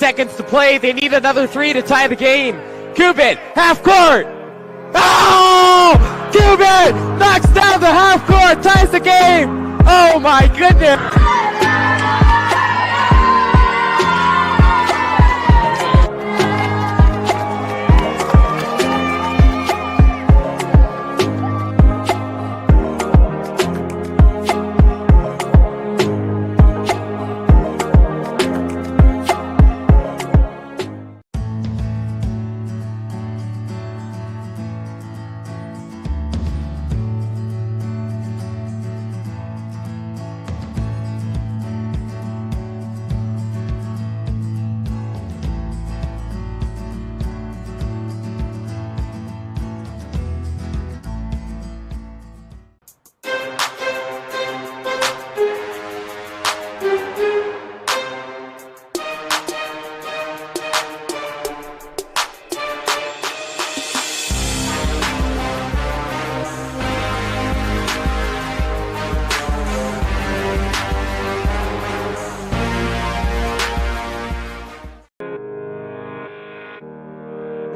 Seconds to play. They need another three to tie the game. Cuban, half court. Oh! Cuban knocks down the half court, ties the game. Oh my goodness.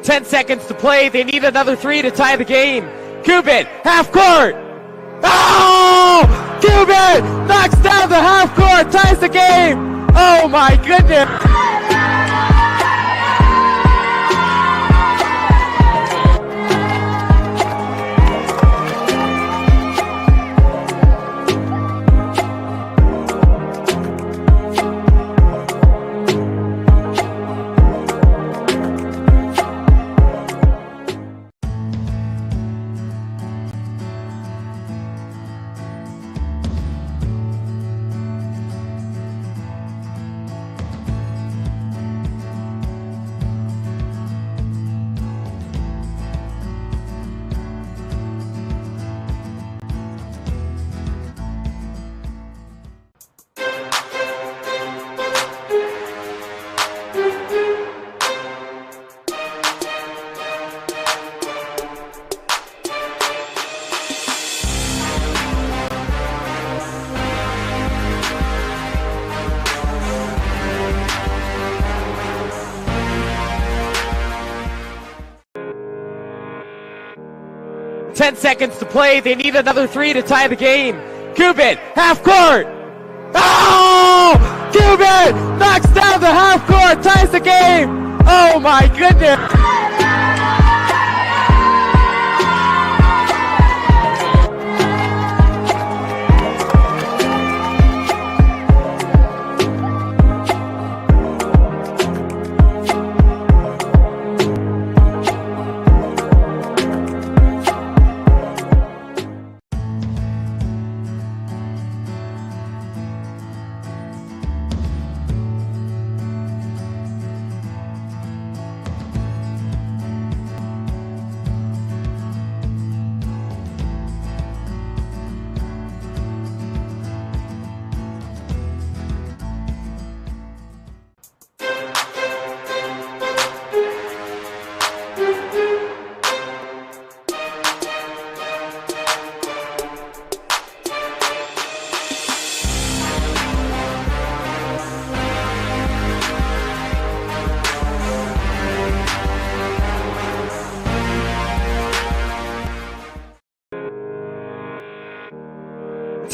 10 seconds to play. They need another three to tie the game. Cuban, half court. Oh! Cuban knocks down the half court, ties the game. Oh my goodness. 10 seconds to play. They need another three to tie the game. Cuban, half court. Oh! Cuban knocks down the half court, ties the game. Oh my goodness.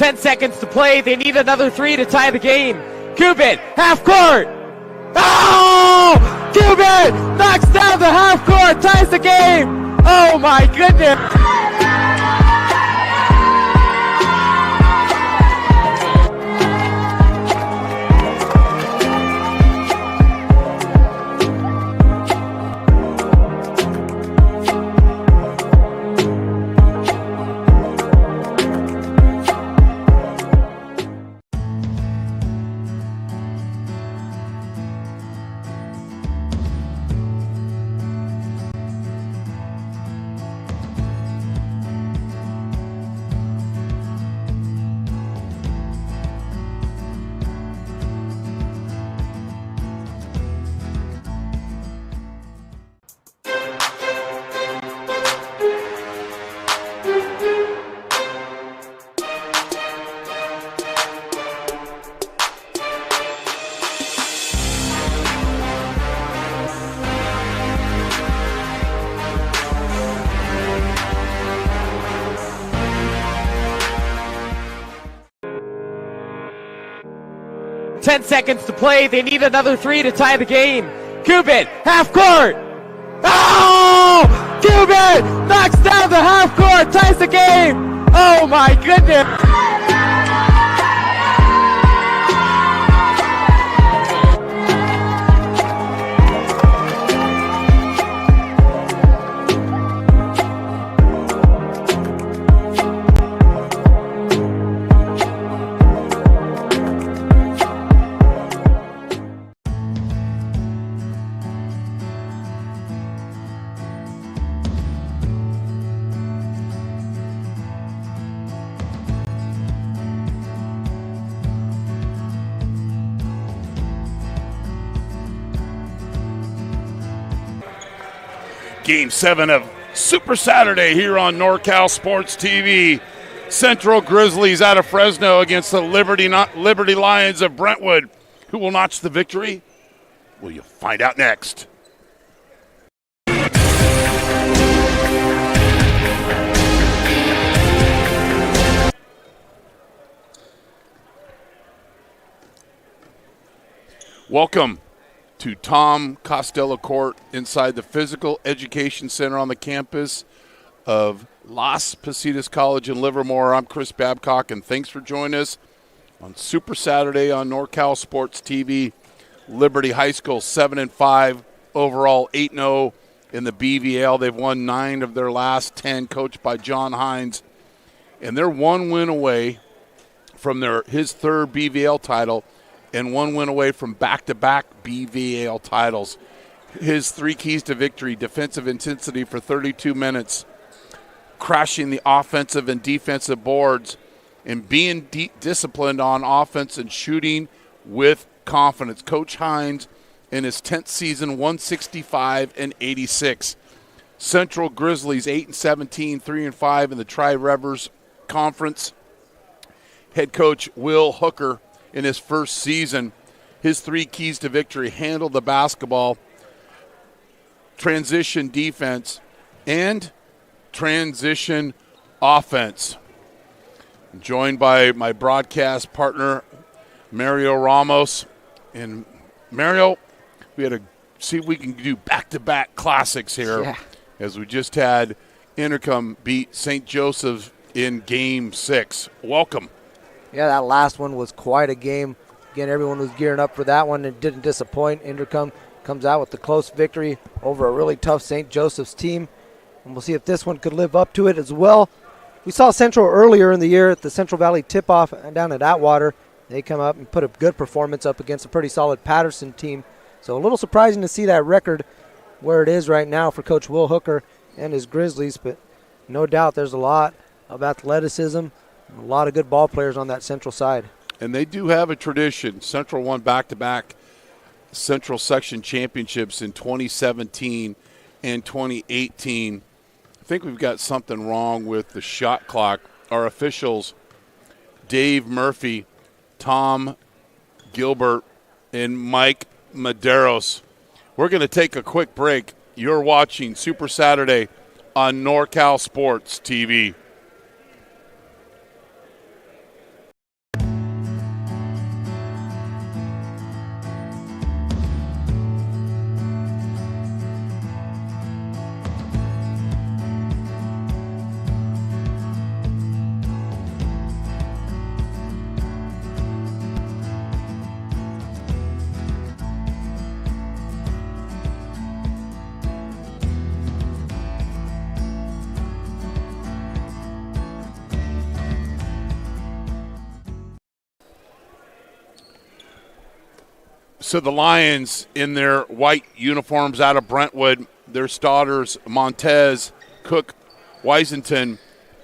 10 seconds to play. They need another three to tie the game. Cuban, half court. Oh! Cuban knocks down the half court, ties the game. Oh my goodness. 10 seconds to play. They need another 3 to tie the game. Kubit, half court. Oh! Kubit knocks down the half court, ties the game. Oh my goodness. Game 7 of Super Saturday here on NorCal Sports TV. Central Grizzlies out of Fresno against the Liberty Lions of Brentwood. Who will notch the victory? Well, you'll find out next. Welcome to Tom Costello Court inside the Physical Education Center on the campus of Las Positas College in Livermore. I'm Chris Babcock, and thanks for joining us on Super Saturday on NorCal Sports TV. Liberty High School 7-5, overall 8-0 in the BVL. They've won 9 of their last 10, coached by John Hines, and they're 1 win away from his third BVL title and 1 win away from back-to-back BVL titles. His 3 keys to victory: defensive intensity for 32 minutes, crashing the offensive and defensive boards, and being disciplined on offense and shooting with confidence. Coach Hines, in his 10th season, 165-86. Central Grizzlies 8-17, 3-5 in the Tri-Rivers Conference. Head coach Will Hooker, in his first season, his 3 keys to victory: handle the basketball, transition defense, and transition offense. I'm joined by my broadcast partner, Mario Ramos. And Mario, we had to see if we can do back-to-back classics here, as we just had Intercom beat St. Joseph in Game 6. Welcome. Yeah, that last one was quite a game. Again, everyone was gearing up for that one and didn't disappoint. Intercom comes out with the close victory over a really tough St. Joseph's team. And we'll see if this one could live up to it as well. We saw Central earlier in the year at the Central Valley tip-off down at Atwater. They come up and put a good performance up against a pretty solid Patterson team. So a little surprising to see that record where it is right now for Coach Will Hooker and his Grizzlies. But no doubt there's a lot of athleticism, a lot of good ball players on that Central side. And they do have a tradition. Central won back-to-back Central Section Championships in 2017 and 2018. I think we've got something wrong with the shot clock. Our officials, Dave Murphy, Tom Gilbert, and Mike Medeiros. We're going to take a quick break. You're watching Super Saturday on NorCal Sports TV. So the Lions in their white uniforms out of Brentwood, their starters Montez, Cook, Wysington,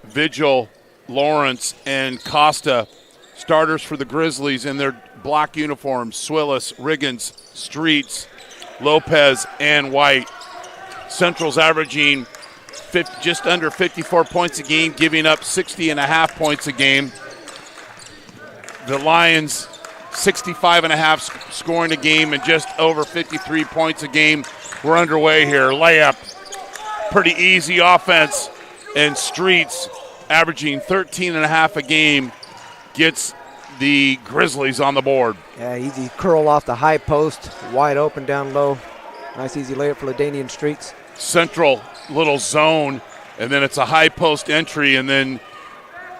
Vigil, Lawrence, and Costa. Starters for the Grizzlies in their black uniforms: Swillis, Riggins, Streets, Lopez, and White. Central's averaging just under 54 points a game, giving up 60.5 points a game. The Lions 65.5 scoring a game and just over 53 points a game. We're underway here. Layup, pretty easy offense, and Streets averaging 13.5 a game gets the Grizzlies on the board. Yeah, easy curl off the high post, wide open down low. Nice easy layup for Ladanian Streets. Central little zone, and then it's a high post entry, and then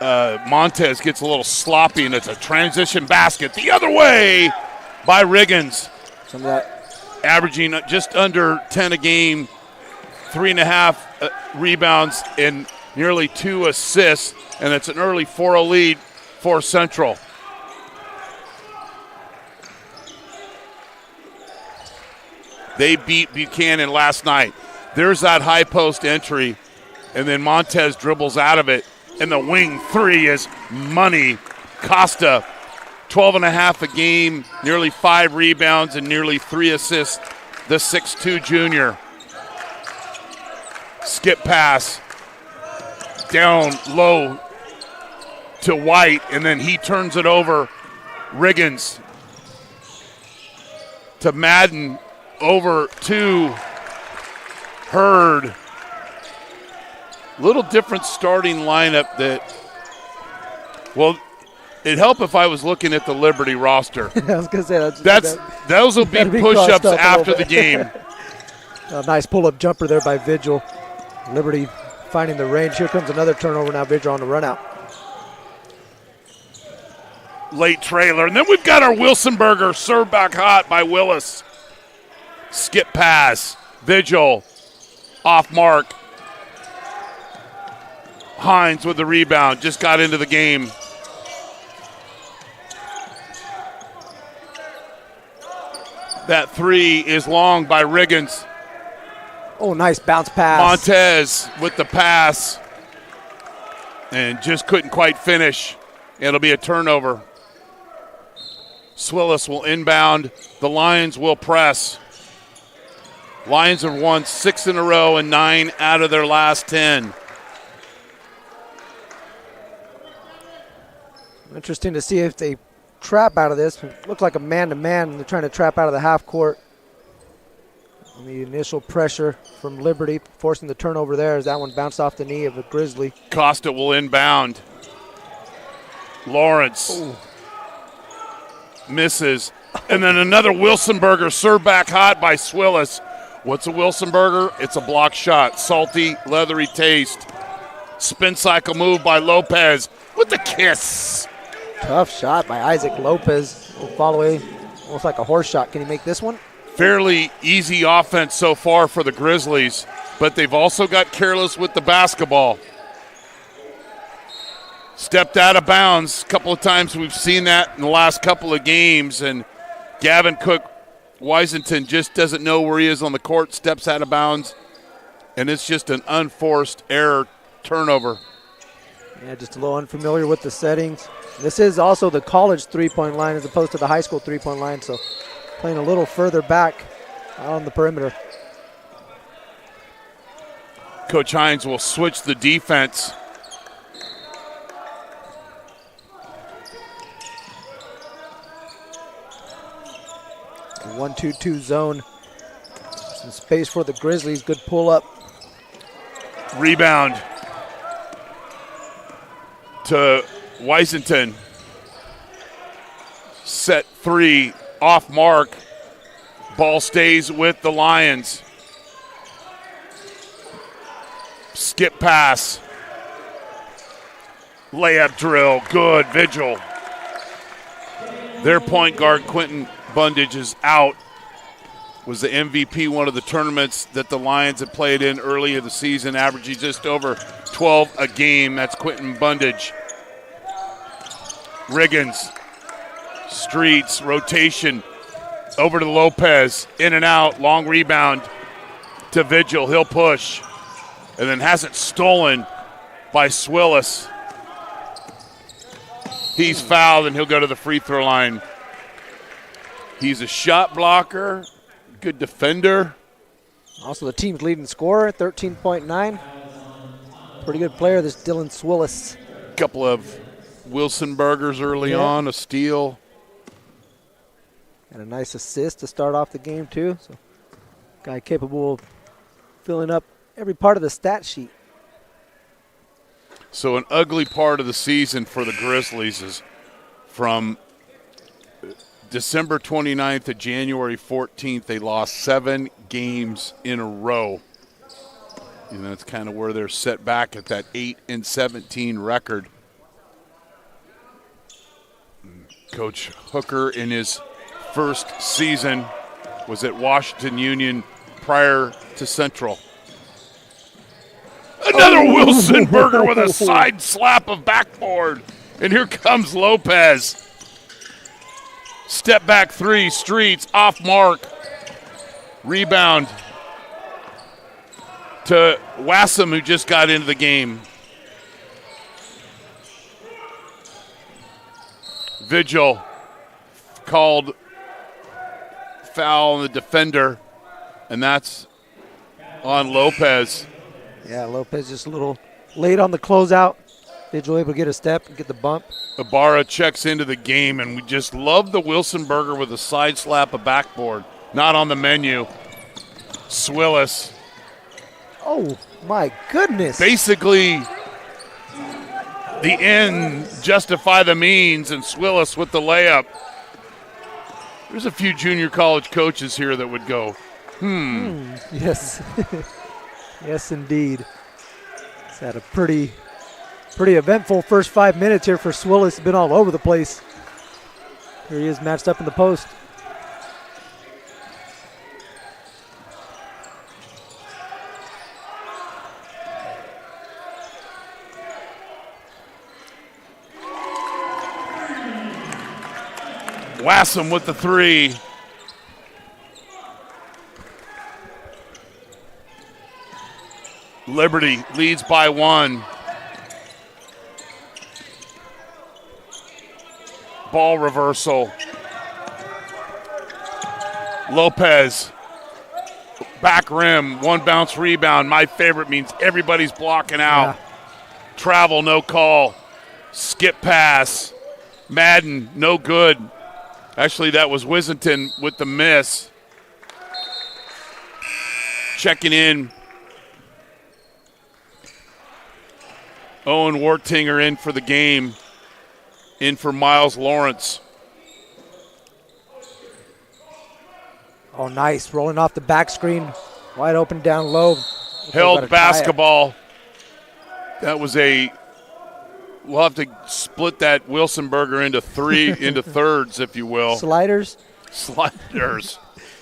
Montez gets a little sloppy, and it's a transition basket the other way by Riggins. Some of that. Averaging just under 10 a game, 3.5 rebounds, and nearly 2 assists, and it's an early 4-0 lead for Central. They beat Buchanan last night. There's that high post entry, and then Montez dribbles out of it, and the wing three is money. Costa, 12.5 a game, nearly 5 rebounds, and nearly 3 assists. The 6'2 junior. Skip pass down low to White, and then he turns it over. Riggins to Madden, over to Hurd. Little different starting lineup that, well, it'd help if I was looking at the Liberty roster. I was going to say those will be push-ups after the game. A nice pull-up jumper there by Vigil. Liberty finding the range. Here comes another turnover now. Vigil on the run-out. Late trailer. And then we've got our Wilsonberger served back hot by Willis. Skip pass. Vigil off mark. Hines with the rebound. Just got into the game. That three is long by Riggins. Oh, nice bounce pass. Montez with the pass. And just couldn't quite finish. It'll be a turnover. Swillis will inbound. The Lions will press. Lions have won 6 in a row and 9 out of their last 10. Interesting to see if they trap out of this. It looked like a man-to-man, and they're trying to trap out of the half court. And the initial pressure from Liberty, forcing the turnover there as that one bounced off the knee of a Grizzly. Costa will inbound. Lawrence misses. And then another Wilsonberger served back hot by Swillis. What's a Wilsonberger? It's a block shot. Salty, leathery taste. Spin cycle move by Lopez with the kiss. Tough shot by Isaac Lopez. Will fall away, almost like a horse shot. Can he make this one? Fairly easy offense so far for the Grizzlies, but they've also got careless with the basketball. Stepped out of bounds a couple of times. We've seen that in the last couple of games, and Gavin Cook Wysington just doesn't know where he is on the court, steps out of bounds, and it's just an unforced error turnover. Yeah, just a little unfamiliar with the settings. This is also the college three-point line as opposed to the high school three-point line, so playing a little further back on the perimeter. Coach Hines will switch the defense. The 1-2-2 zone. Some space for the Grizzlies. Good pull-up. Rebound to Wysington. Set three off mark. Ball stays with the Lions. Skip pass. Layup drill. Good. Vigil. Their point guard, Quentin Bundage, is out. Was the MVP one of the tournaments that the Lions had played in early in the season, averaging just over 12 a game. That's Quentin Bundage. Riggins. Streets. Rotation. Over to Lopez. In and out. Long rebound to Vigil. He'll push. And then has it stolen by Swillis. He's fouled, and he'll go to the free throw line. He's a shot blocker. Good defender. Also the team's leading scorer, 13.9. Pretty good player, this Dylan Swillis. Couple of Wilsonbergers early on, a steal. And a nice assist to start off the game, too. So, guy capable of filling up every part of the stat sheet. So an ugly part of the season for the Grizzlies is From December 29th to January 14th, they lost 7 games in a row. And that's kind of where they're set back at that 8-17 record. Coach Hooker in his first season was at Washington Union prior to Central. Another Wilson Burger with a side slap of backboard. And here comes Lopez. Step back three, Streets, off mark. Rebound to Wassam, who just got into the game. Vigil called foul on the defender, and that's on Lopez. Yeah, Lopez just a little late on the closeout. Vigil able to get a step and get the bump. Ibarra checks into the game, and we just love the Wilson Burger with a side slap of backboard. Not on the menu. Swillis. Oh, my goodness. Basically, the end justify the means, and Swillis with the layup. There's a few junior college coaches here that would go, Yes. Yes, indeed. It's had a pretty eventful first 5 minutes here for Swillis. Been all over the place. Here he is matched up in the post. Wassam with the three. Liberty leads by 1. Ball reversal. Lopez. Back rim. 1 bounce rebound. My favorite means everybody's blocking out. Yeah. Travel, no call. Skip pass. Madden, no good. Actually, that was Wissington with the miss. Checking in. Owen Wartinger in for the game. In for Miles Lawrence. Oh, nice. Rolling off the back screen. Wide open down low. Held basketball. That was we'll have to split that Wilson Burger into thirds, if you will. Sliders.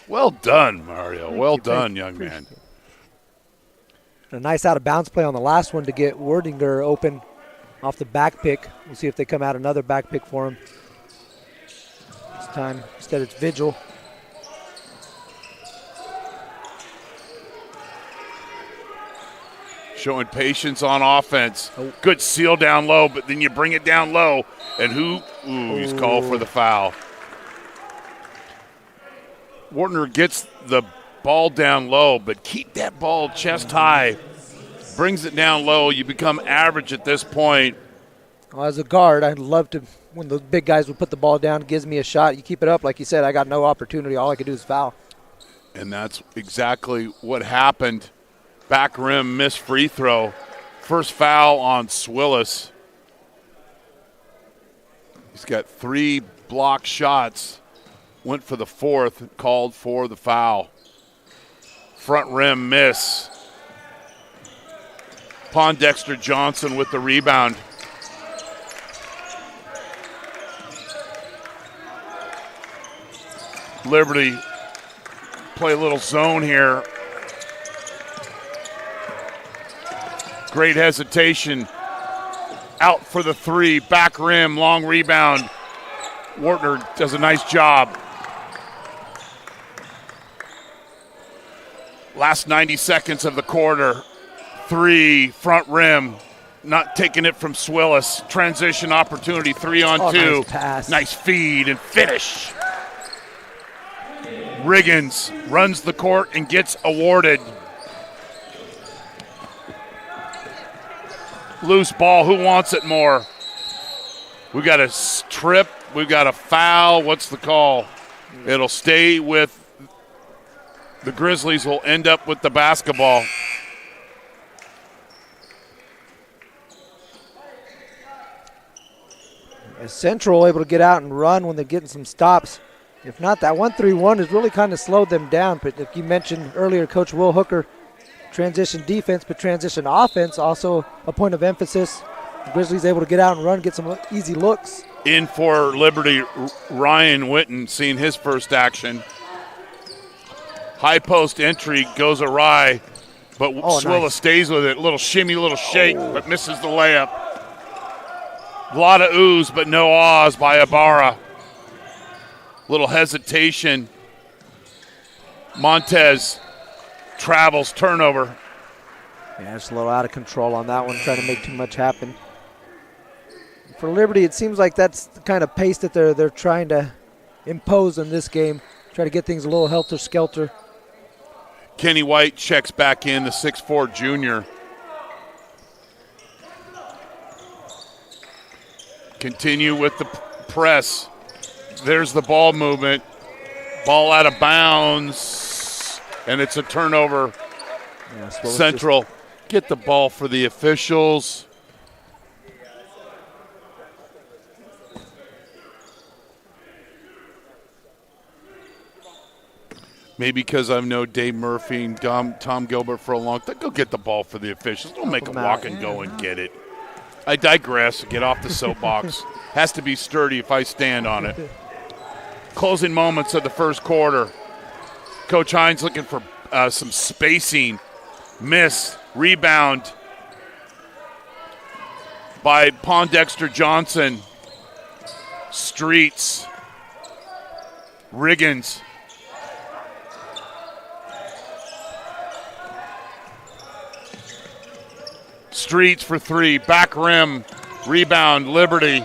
Well done, Mario. Well done, young man. A nice out of bounds play on the last one to get Wardinger open off the back pick. We'll see if they come out another back pick for him. This time, instead it's Vigil. Showing patience on offense. Good seal down low, but then you bring it down low. And he's called for the foul. Wartner gets the ball down low, but keep that ball chest high. Brings it down low. You become average at this point. Well, as a guard, I'd love to, when those big guys would put the ball down, gives me a shot. You keep it up. Like you said, I got no opportunity. All I could do is foul. And that's exactly what happened. Back rim, missed free throw. First foul on Swillis. He's got 3 block shots. Went for the 4th, called for the foul. Front rim miss. Pondexter Johnson with the rebound. Liberty play a little zone here. Great hesitation. Out for the 3. Back rim, long rebound. Wartner does a nice job. Last 90 seconds of the quarter. 3, front rim. Not taking it from Swillis. Transition opportunity, 3 on 2. Nice pass. Nice feed and finish. Riggins runs the court and gets awarded. Loose ball, who wants it more? We got a trip, we got a foul. What's the call? It'll stay with the Grizzlies, will end up with the basketball. And Central able to get out and run when they're getting some stops. If not, that 1-3-1 has really kind of slowed them down. But like you mentioned earlier, Coach Will Hooker, transition defense, but transition offense also a point of emphasis. The Grizzlies able to get out and run, get some easy looks. In for Liberty, Ryan Witten seeing his first action. High post entry goes awry, but Swilla nice. stays with it. Little shimmy, little shake, but misses the layup. A lot of oohs, but no ahs by Ibarra. Little hesitation. Montez travels, turnover. Yeah, just a little out of control on that one, trying to make too much happen. For Liberty, it seems like that's the kind of pace that they're trying to impose in this game. Try to get things a little helter-skelter. Kenny White checks back in, the 6'4 junior. Continue with the press. There's the ball movement. Ball out of bounds, and it's a turnover. Yeah, Central. Get the ball for the officials. Maybe because I've known Dave Murphy and Tom Gilbert for a long time. Go get the ball for the officials. Don't make them walk and go and get it. I digress. Get off the soapbox. Has to be sturdy if I stand on it. Closing moments of the first quarter. Coach Hines looking for some spacing. Miss. Rebound by Pondexter Johnson. Streets. Riggins. Streets for three. Back rim. Rebound. Liberty.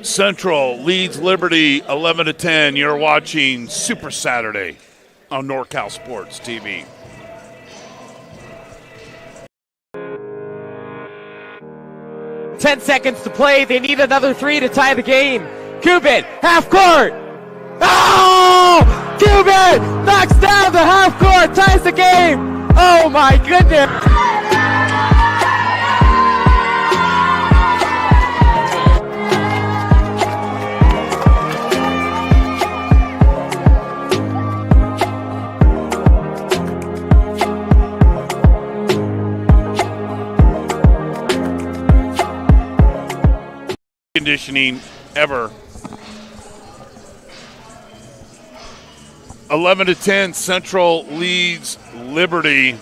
Central leads Liberty 11-10. You're watching Super Saturday on NorCal Sports TV. Ten seconds to play. They need another three to tie the game. Cuban, half court. Oh! Cuban knocks down the half court, ties the game. Oh my goodness. Conditioning ever. 11-10, Central leads Liberty.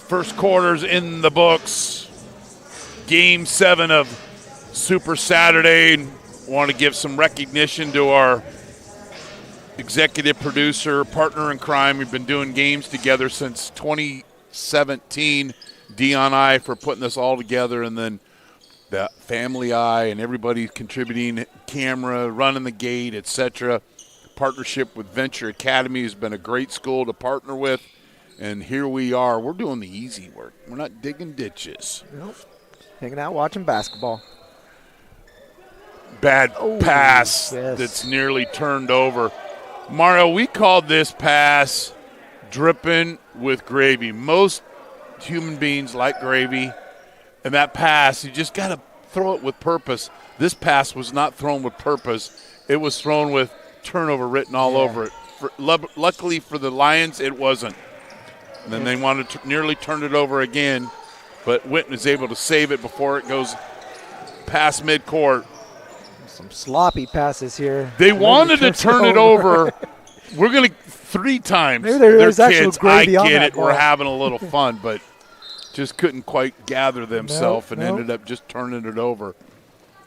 First quarter's in the books. Game 7 of Super Saturday. Want to give some recognition to our executive producer, partner in crime. We've been doing games together since 2017. Dion I for putting this all together, and then the Family Eye and everybody contributing, camera, running the gate, etc. Partnership with Venture Academy has been a great school to partner with, and here we are. We're doing the easy work. We're not digging ditches. Nope. Hanging out watching basketball. Bad pass that's nearly turned over. Mario, we called this pass dripping with gravy. Most human beings like gravy, and that pass, you just got to throw it with purpose. This pass was not thrown with purpose. It was thrown with turnover written all over it. Luckily for the Lions, it wasn't. And then they wanted to nearly turn it over again, but Witten is able to save it before it goes past midcourt. Some sloppy passes here. They wanted to turn it over. We're going to 3 times. Maybe there's their actual kids, gravy I on get that it. ball. We're having a little fun, but just couldn't quite gather themselves and ended up just turning it over.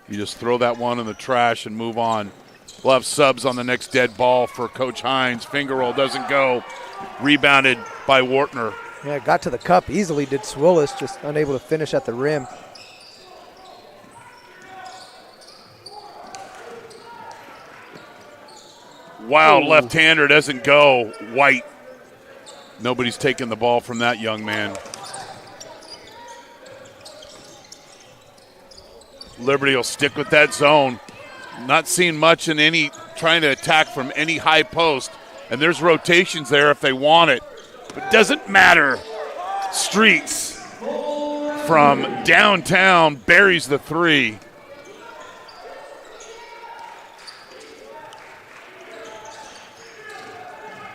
You just throw that one in the trash and move on. We'll have subs on the next dead ball for Coach Hines. Finger roll doesn't go. Rebounded by Wartner. Yeah, got to the cup easily, did Swillis, just unable to finish at the rim. Wow, left-hander doesn't go. White. Nobody's taking the ball from that young man. Liberty will stick with that zone. Not seeing much in any, trying to attack from any high post. And there's rotations there if they want it. But doesn't matter. Streets from downtown buries the three.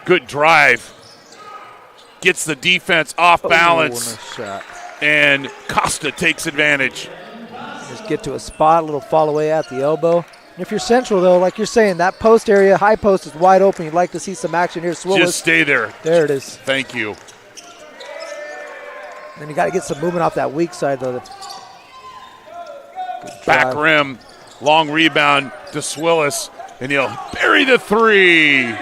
Good drive. Gets the defense off balance. Nice shot. And Costa takes advantage. Just get to a spot, a little fall away at the elbow. And if you're Central, though, like you're saying, that post area, high post is wide open. You'd like to see some action here. Swillis. Just stay there. There it is. Thank you. Then you got to get some movement off that weak side, though. Back rim, long rebound to Swillis, and he'll bury the three.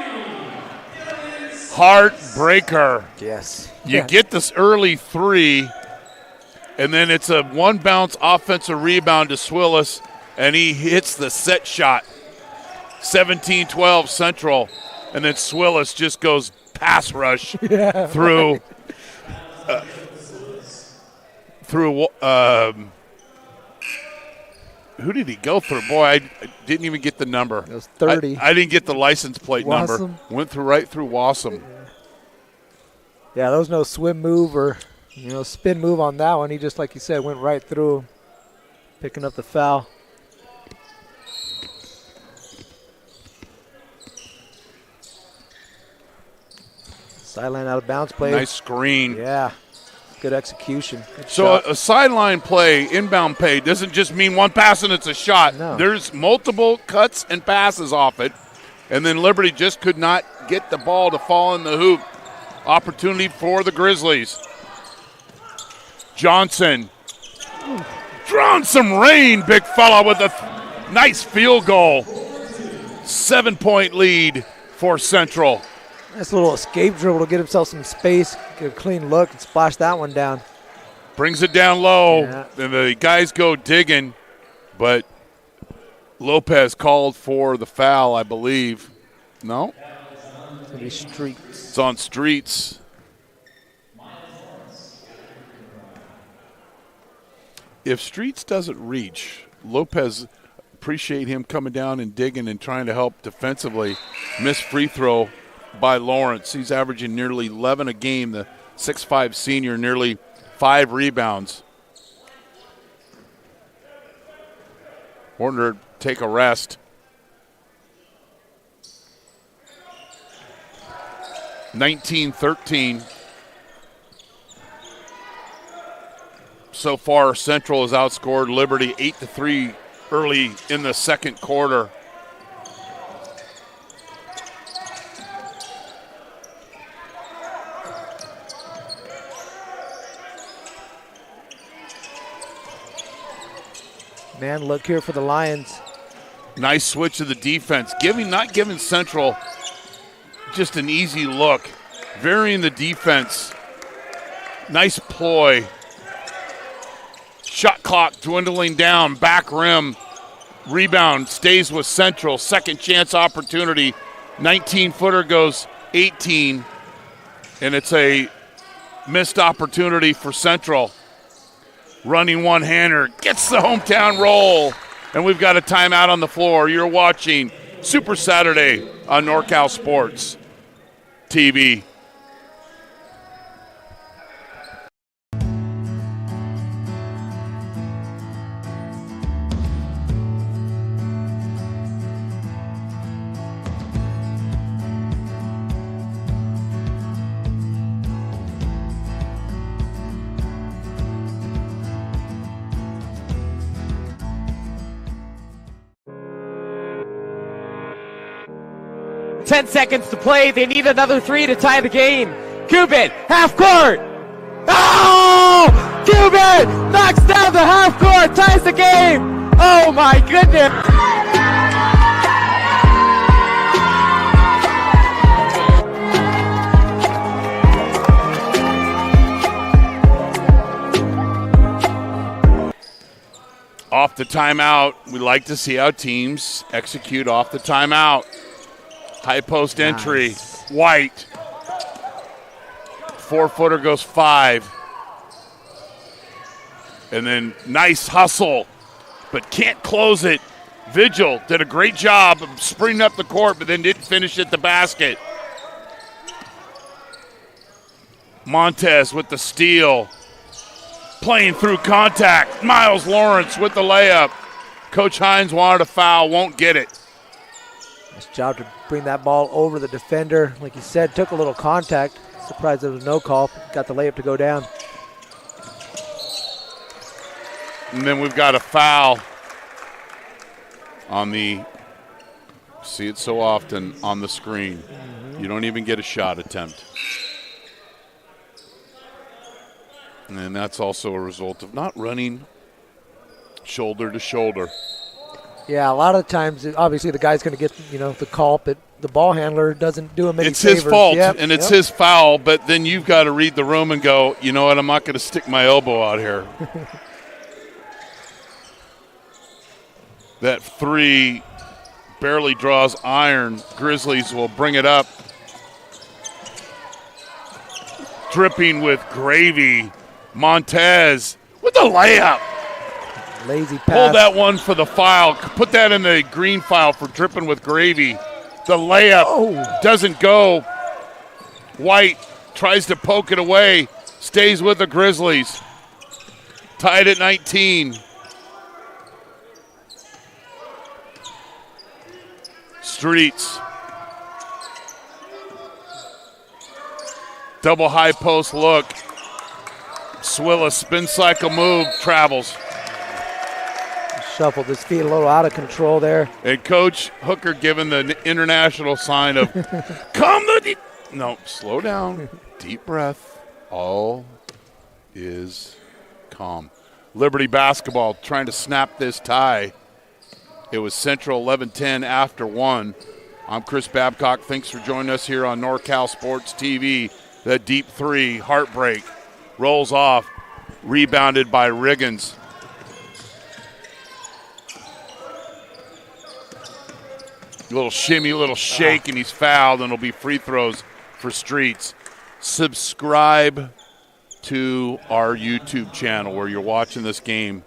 Heartbreaker. Yes. You get this early three, and then it's a one-bounce offensive rebound to Swillis, and he hits the set shot. 17-12 Central, and then Swillis just goes pass rush through who did he go through? Boy, I didn't even get the number. It was 30. I didn't get the license plate number. Wassam. Went right through Wassam. Yeah, there was no swim move or spin move on that one. He just, like you said, went right through, picking up the foul. Sideline out of bounds play. Nice screen. Yeah. Good execution. Good So shot. a sideline play, inbound play, doesn't just mean one pass and it's a shot. No. There's multiple cuts and passes off it. And then Liberty just could not get the ball to fall in the hoop. Opportunity for the Grizzlies. Johnson. Drawing some rain, big fella, with a nice field goal. 7-point lead for Central. Nice little escape dribble to get himself some space, get a clean look, and splash that one down. Brings it down low, Yeah. and the guys go digging, but Lopez called for the foul, I believe. No? It's going to be Streets. It's on Streets. If Streets doesn't reach, Lopez, appreciate him coming down and digging and trying to help defensively. Missed free throw by Lawrence. He's averaging nearly 11 a game, the 6'5 senior, nearly 5 rebounds. Warner take a rest. 19-13. So far, Central has outscored Liberty 8-3 early in the second quarter. Man, look here for the Lions. Nice switch to the defense. Not giving Central just an easy look. Varying the defense. Nice ploy. Shot clock dwindling down. Back rim. Rebound stays with Central. Second chance opportunity. 19-footer goes 18. And it's a missed opportunity for Central. Running one-hander, gets the hometown roll, and we've got a timeout on the floor. You're watching Super Saturday on NorCal Sports TV. Ten seconds to play. They need another three to tie the game. Cuban, half court. Oh! Cuban knocks down the half court, ties the game. Oh my goodness. Off the timeout, we like to see how teams execute off the timeout. High post entry, Nice. White. 4-footer goes 5. And then nice hustle, but can't close it. Vigil did a great job of sprinting up the court, but then didn't finish at the basket. Montez with the steal. Playing through contact. Miles Lawrence with the layup. Coach Hines wanted a foul, won't get it. Nice job to bring that ball over the defender. Like you said, took a little contact. Surprised there was no call. Got the layup to go down. And then we've got a foul on the, see it so often on the screen. Mm-hmm. You don't even get a shot attempt. And that's also a result of not running shoulder to shoulder. Yeah, a lot of the times, obviously the guy's going to get, the call, but the ball handler doesn't do him any favors. It's his fault, and it's his foul, but then you've got to read the room and go, you know what, I'm not going to stick my elbow out here. That three barely draws iron. Grizzlies will bring it up. Dripping with gravy. Montez with the layup. Lazy pass. Pull that one for the file. Put that in the green file for dripping with gravy. The layup doesn't go. White tries to poke it away. Stays with the Grizzlies. Tied at 19. Streets. Double high post look. Swilla spin cycle move, travels. Shuffled his feet a little out of control there. And Coach Hooker giving the international sign of, come the no, slow down, deep breath. All is calm. Liberty basketball trying to snap this tie. It was Central 11-10 after 1. I'm Chris Babcock. Thanks for joining us here on NorCal Sports TV. The deep three, heartbreak, rolls off, rebounded by Riggins. A little shimmy, a little shake, and he's fouled, and it'll be free throws for Streets. Subscribe to our YouTube channel where you're watching this game.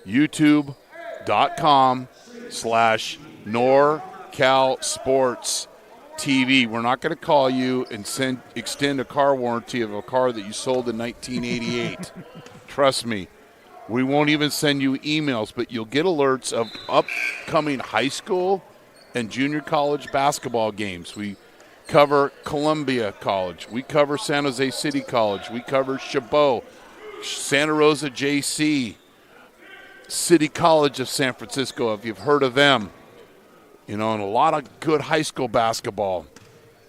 YouTube.com/NorCal Sports TV. We're not going to call you and extend a car warranty of a car that you sold in 1988. Trust me. We won't even send you emails, but you'll get alerts of upcoming high school and junior college basketball games. We cover Columbia College. We cover San Jose City College. We cover Chabot, Santa Rosa JC, City College of San Francisco, if you've heard of them. And a lot of good high school basketball.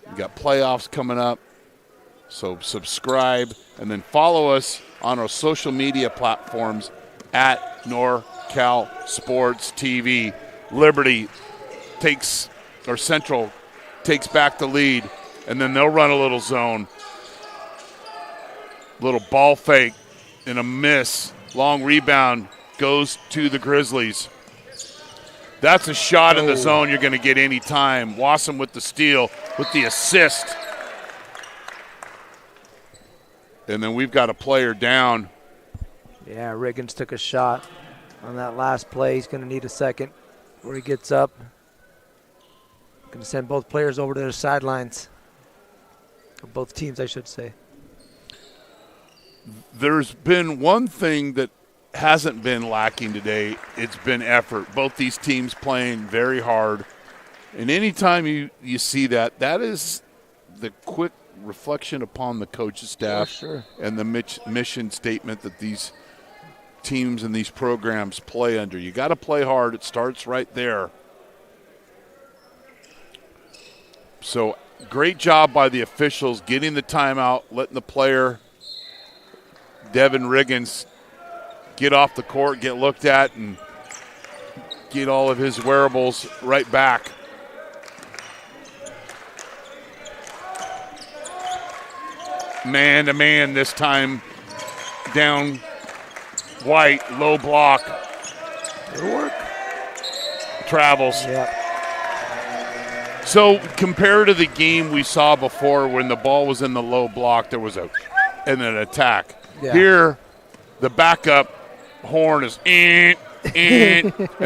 We got playoffs coming up. So subscribe and then follow us on our social media platforms at NorCal Sports TV. Liberty Central takes back the lead, and then they'll run a little zone. Little ball fake and a miss. Long rebound goes to the Grizzlies. That's a shot in the zone you're going to get any time. Wasson with the steal, with the assist. And then we've got a player down. Yeah, Riggins took a shot on that last play. He's going to need a second where he gets up. Going to send both players over to their sidelines. Or both teams, I should say. There's been one thing that hasn't been lacking today. It's been effort. Both these teams playing very hard. And anytime you see that, that is the quick reflection upon the coaching staff and the mission statement that these teams and these programs play under. You got to play hard. It starts right there. So great job by the officials getting the timeout, letting the player, Devin Riggins, get off the court, get looked at, and get all of his wearables right back. Man to man this time, down White, low block. Good work. Travels. Yeah. So compared to the game we saw before when the ball was in the low block, there was an attack. Yeah. Here, the backup horn is and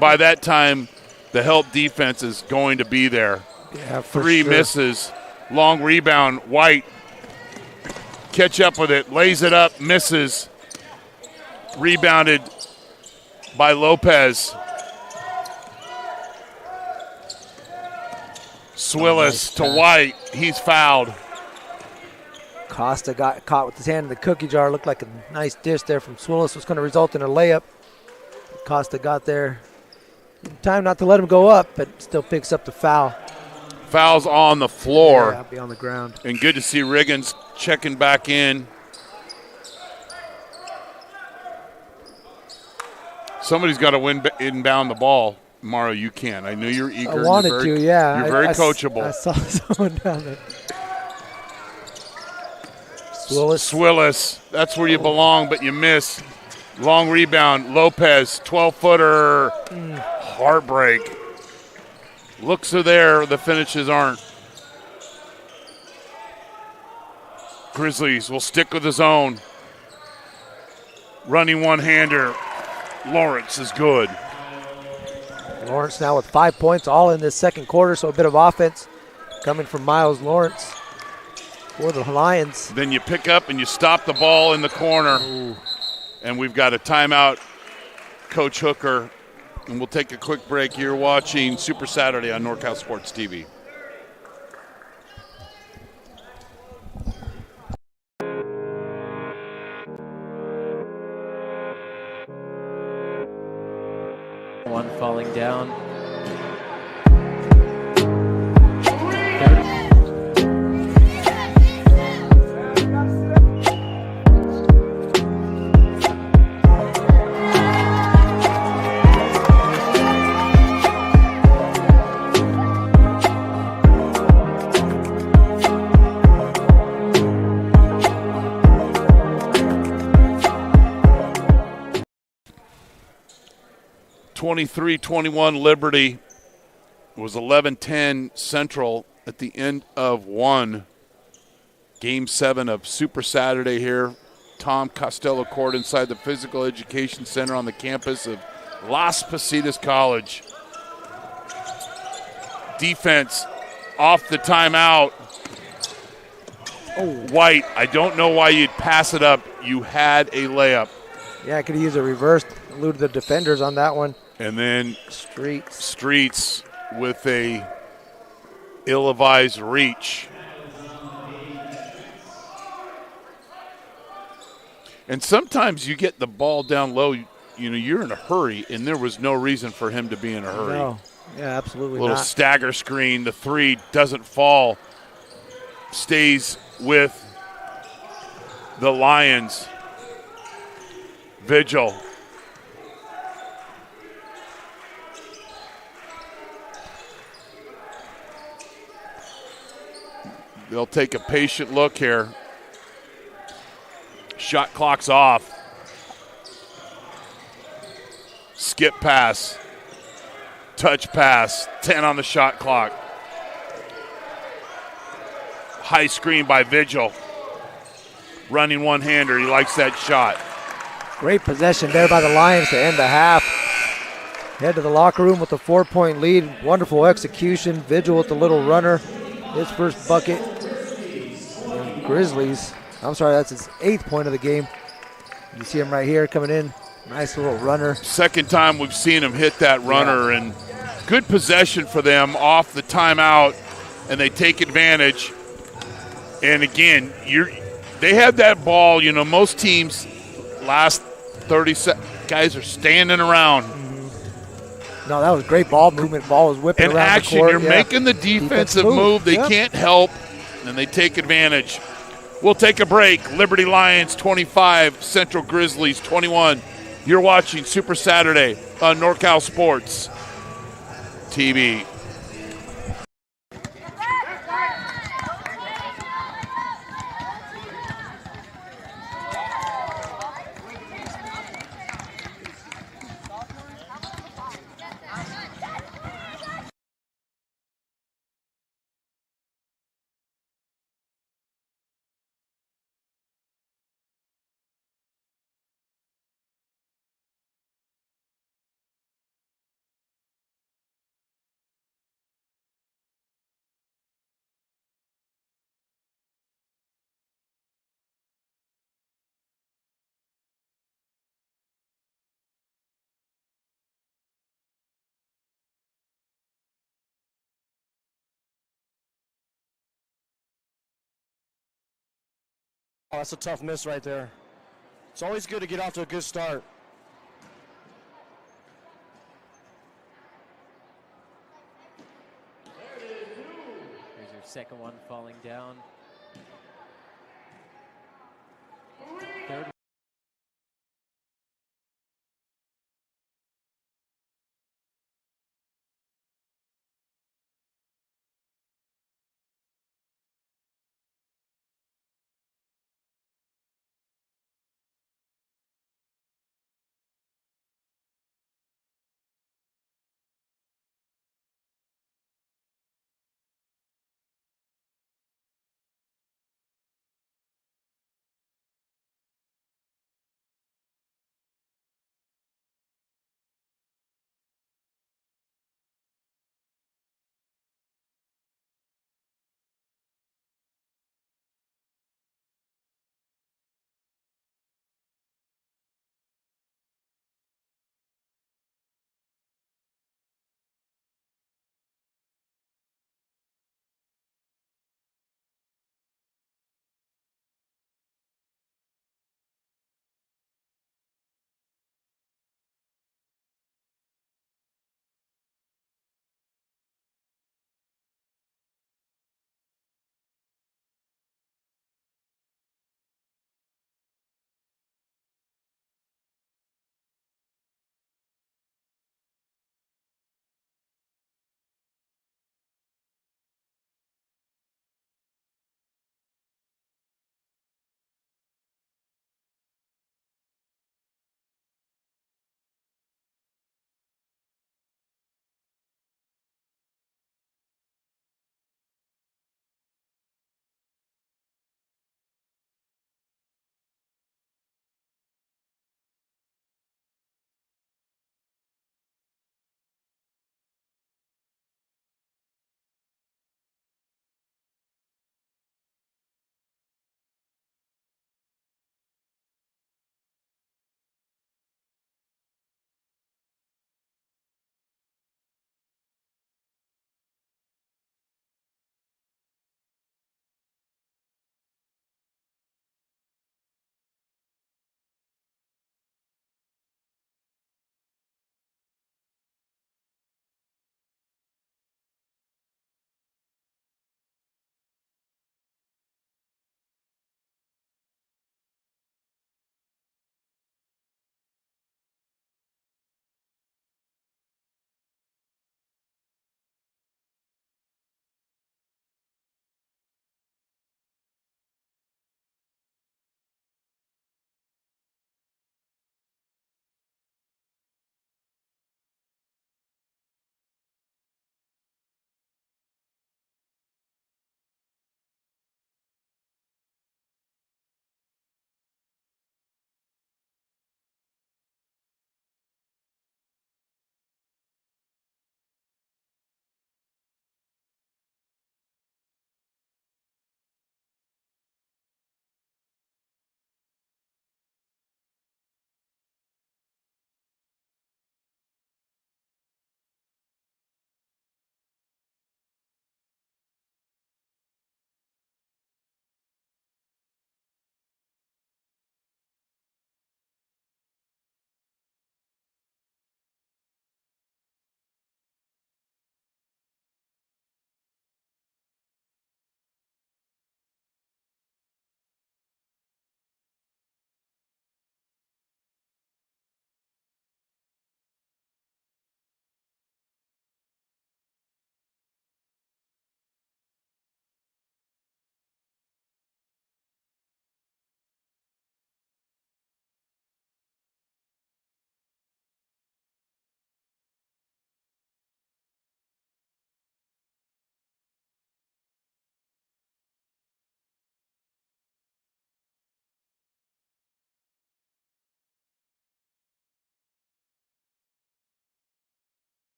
by that time, the help defense is going to be there. Yeah, Three misses, long rebound, White Catch up with it, lays it up, misses. Rebounded by Lopez. Swillis to White. He's fouled. Costa got caught with his hand in the cookie jar. Looked like a nice dish there from Swillis. Was going to result in a layup. Costa got there. Time not to let him go up, but still picks up the foul. Foul's on the floor. Yeah, I'll be on the ground. And good to see Riggins checking back in. Somebody's got to inbound the ball. Mario, you can. I knew you're eager. I wanted to, yeah. You're very coachable. I saw someone down there. Swillis. That's where you belong, but you miss. Long rebound. Lopez, 12-footer. Heartbreak. Looks are there. The finishes aren't. Grizzlies will stick with his own. Running one-hander. Lawrence is good. Lawrence now with 5 points, all in this second quarter, so a bit of offense coming from Miles Lawrence for the Lions. Then you pick up and you stop the ball in the corner. Ooh. And we've got a timeout, Coach Hooker. And we'll take a quick break. You're watching Super Saturday on NorCal Sports TV. One falling down. (23-21) Liberty. It was 11-10 Central at the end of one. Game 7 of Super Saturday here. Tom Costello Court inside the Physical Education Center on the campus of Las Positas College. Defense off the timeout. White, I don't know why you'd pass it up. You had a layup. Yeah, I could use a reverse. Eluded the defenders on that one. And then Streets with a ill-advised reach. And sometimes you get the ball down low, you're in a hurry, and there was no reason for him to be in a hurry. No, yeah, absolutely Little not. stagger screen, the three doesn't fall, stays with the Lions. Vigil. They'll take a patient look here. Shot clock's off. Skip pass. Touch pass. 10 on the shot clock. High screen by Vigil. Running one-hander. He likes that shot. Great possession there by the Lions to end the half. Head to the locker room with a 4-point lead. Wonderful execution. Vigil with the little runner. His first bucket. And Grizzlies. I'm sorry, that's his 8th point of the game. You see him right here coming in. Nice little runner. Second time we've seen him hit that runner, and good possession for them off the timeout, and they take advantage. And again, they had that ball. Most teams last 30 seconds, guys are standing around. No, that was great ball movement. Ball was whipping in around action, the court. you're making the defensive move. They can't help, and they take advantage. We'll take a break. Liberty Lions 25, Central Grizzlies 21. You're watching Super Saturday on NorCal Sports TV. Oh, that's a tough miss right there. It's always good to get off to a good start. Here's your second one falling down. Third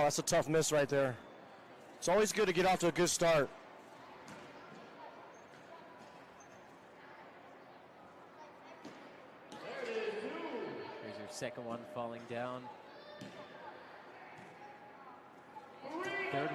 That's a tough miss right there. It's always good to get off to a good start. Here's your second one falling down. Third.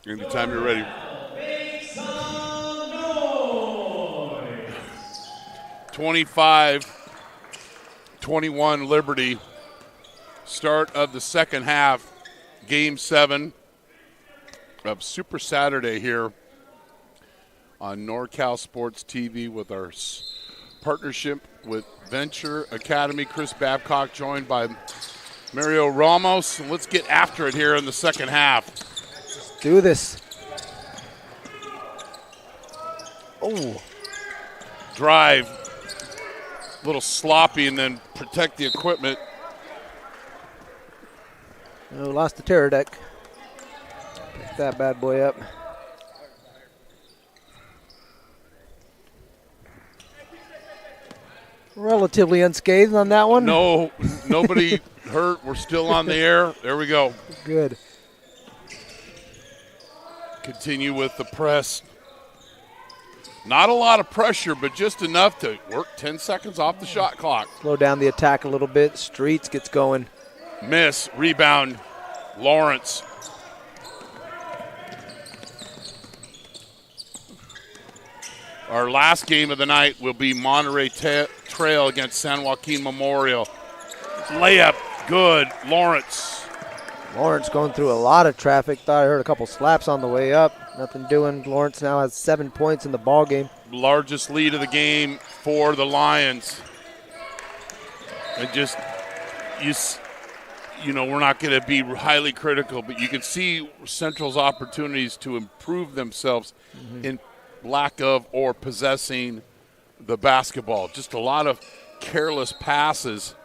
Anytime you're ready. Make some noise. 25-21 Liberty. Start of the second half. Game 7 of Super Saturday here on NorCal Sports TV with our partnership with Venture Academy. Chris Babcock joined by Mario Ramos. And let's get after it here in the second half. Do this. Oh. Drive. A little sloppy and then protect the equipment. Oh, lost the terror deck. Pick that bad boy up. Relatively unscathed on that one. No, nobody hurt. We're still on the air. There we go. Good. Continue with the press. Not a lot of pressure, but just enough to work 10 seconds off the shot clock. Slow down the attack a little bit. Streets gets going. Miss, rebound, Lawrence. Our last game of the night will be Monterey Trail against San Joaquin Memorial. Layup, good, Lawrence. Lawrence going through a lot of traffic. Thought I heard a couple slaps on the way up. Nothing doing. Lawrence now has 7 points in the ball game. Largest lead of the game for the Lions. And just, you know, we're not going to be highly critical, but you can see Central's opportunities to improve themselves in lack of or possessing the basketball. Just a lot of careless passes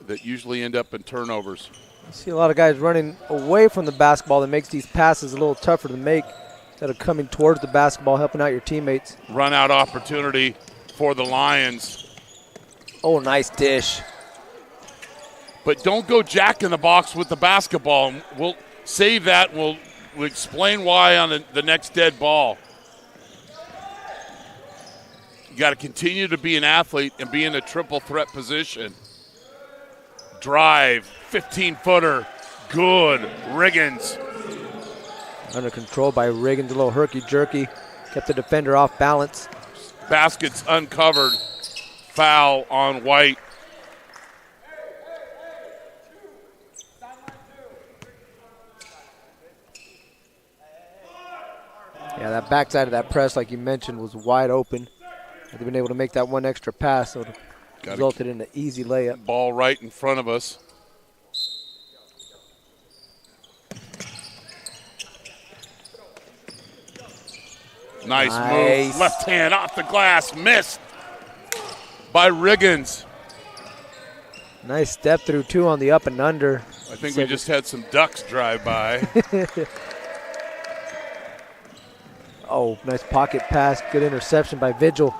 that usually end up in turnovers. I see a lot of guys running away from the basketball that makes these passes a little tougher to make instead of coming towards the basketball, helping out your teammates. Run out opportunity for the Lions. Oh, nice dish. But don't go jack in the box with the basketball. We'll save that. We'll explain why on the next dead ball. You got to continue to be an athlete and be in a triple threat position. Drive, 15-footer, good. Riggins. Under control by Riggins, a little herky-jerky. Kept the defender off balance. Basket's uncovered. Foul on White. Yeah, that backside of that press, like you mentioned, was wide open. Had they been able to make that one extra pass, so it resulted in an easy layup. Ball right in front of us. Nice move. Left hand off the glass. Missed by Riggins. Nice step through, too, on the up and under. I think we just had some ducks drive by. Oh, nice pocket pass. Good interception by Vigil.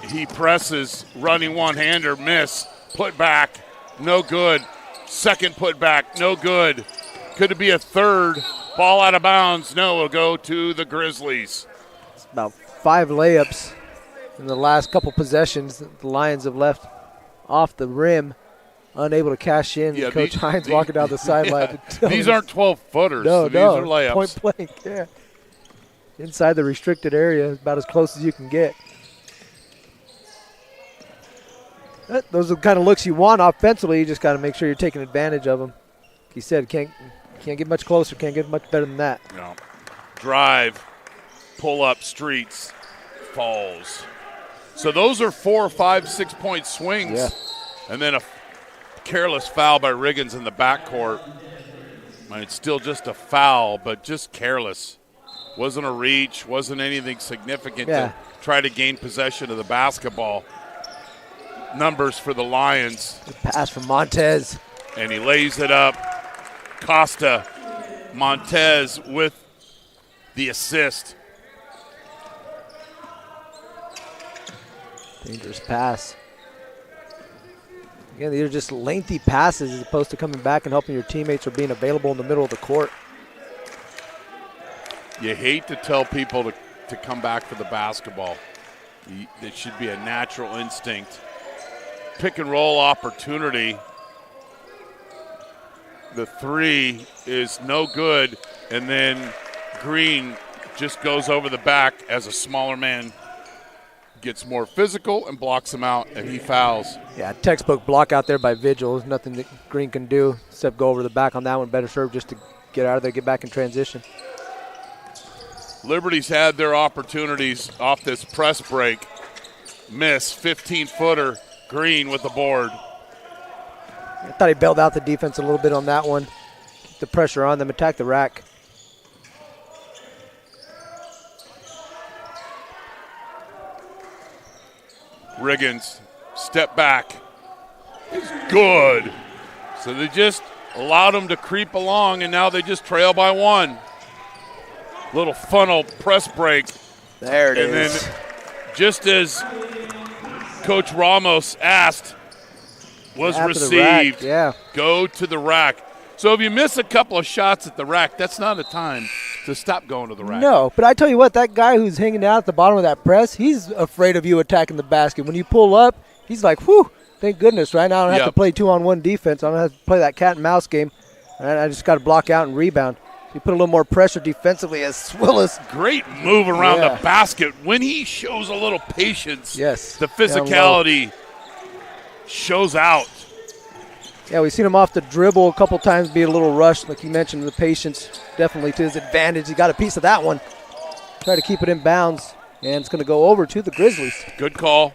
He presses, running one-hander, miss. Put back, no good. Second put back, no good. Could it be a third? Ball out of bounds. No, it'll go to the Grizzlies. It's about 5 layups in the last couple possessions. The Lions have left off the rim, unable to cash in. Yeah, Coach Hines walking down the sideline. These aren't 12-footers. No, These are layups. Point blank, yeah. Inside the restricted area, about as close as you can get. Those are the kind of looks you want offensively. You just got to make sure you're taking advantage of them. Like you said, can't get much closer, can't get much better than that. No. Drive, pull up, streets, falls. So those are 4, 5, 6-point swings. Yeah. And then a careless foul by Riggins in the backcourt. I mean, it's still just a foul, but just careless. Wasn't a reach, wasn't anything significant to try to gain possession of the basketball. Numbers for the Lions. Good pass from Montez. And he lays it up. Costa, Montez with the assist. Dangerous pass. Again, these are just lengthy passes as opposed to coming back and helping your teammates or being available in the middle of the court. You hate to tell people to come back for the basketball. It should be a natural instinct. Pick and roll opportunity. The three is no good, and then Green just goes over the back as a smaller man gets more physical and blocks him out, and he fouls. Yeah, textbook block out there by Vigil. There's nothing that Green can do except go over the back on that one. Better serve just to get out of there, get back in transition. Liberty's had their opportunities off this press break. Miss, 15-footer, Green with the board. I thought he bailed out the defense a little bit on that one. Keep the pressure on them, attack the rack. Riggins, step back. It's good. So they just allowed him to creep along, and now they just trail by one. Little funnel press break. There it is. And then just as Coach Ramos asked, was After received. The rack, Go to the rack. So if you miss a couple of shots at the rack, that's not a time to stop going to the rack. No, but I tell you what, that guy who's hanging out at the bottom of that press, he's afraid of you attacking the basket. When you pull up, he's like, whew, thank goodness. Right now I don't have to play 2-on-1 defense. I don't have to play that cat and mouse game. I just got to block out and rebound. You put a little more pressure defensively as Swillis. Great move around the basket. When he shows a little patience, the physicality shows out. Yeah, we've seen him off the dribble a couple times be a little rushed. Like you mentioned, the patience definitely to his advantage. He got a piece of that one. Try to keep it in bounds, and it's going to go over to the Grizzlies. Good call.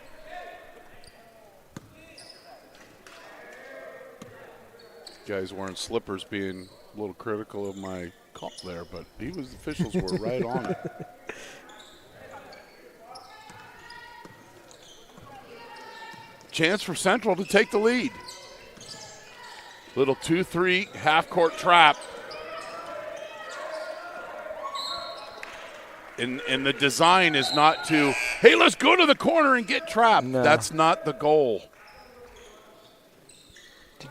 Guys wearing slippers being a little critical of my call there, but the officials were right on it. Chance for Central to take the lead. Little 2-3 half-court trap. And the design is not to, hey, let's go to the corner and get trapped. No. That's not the goal.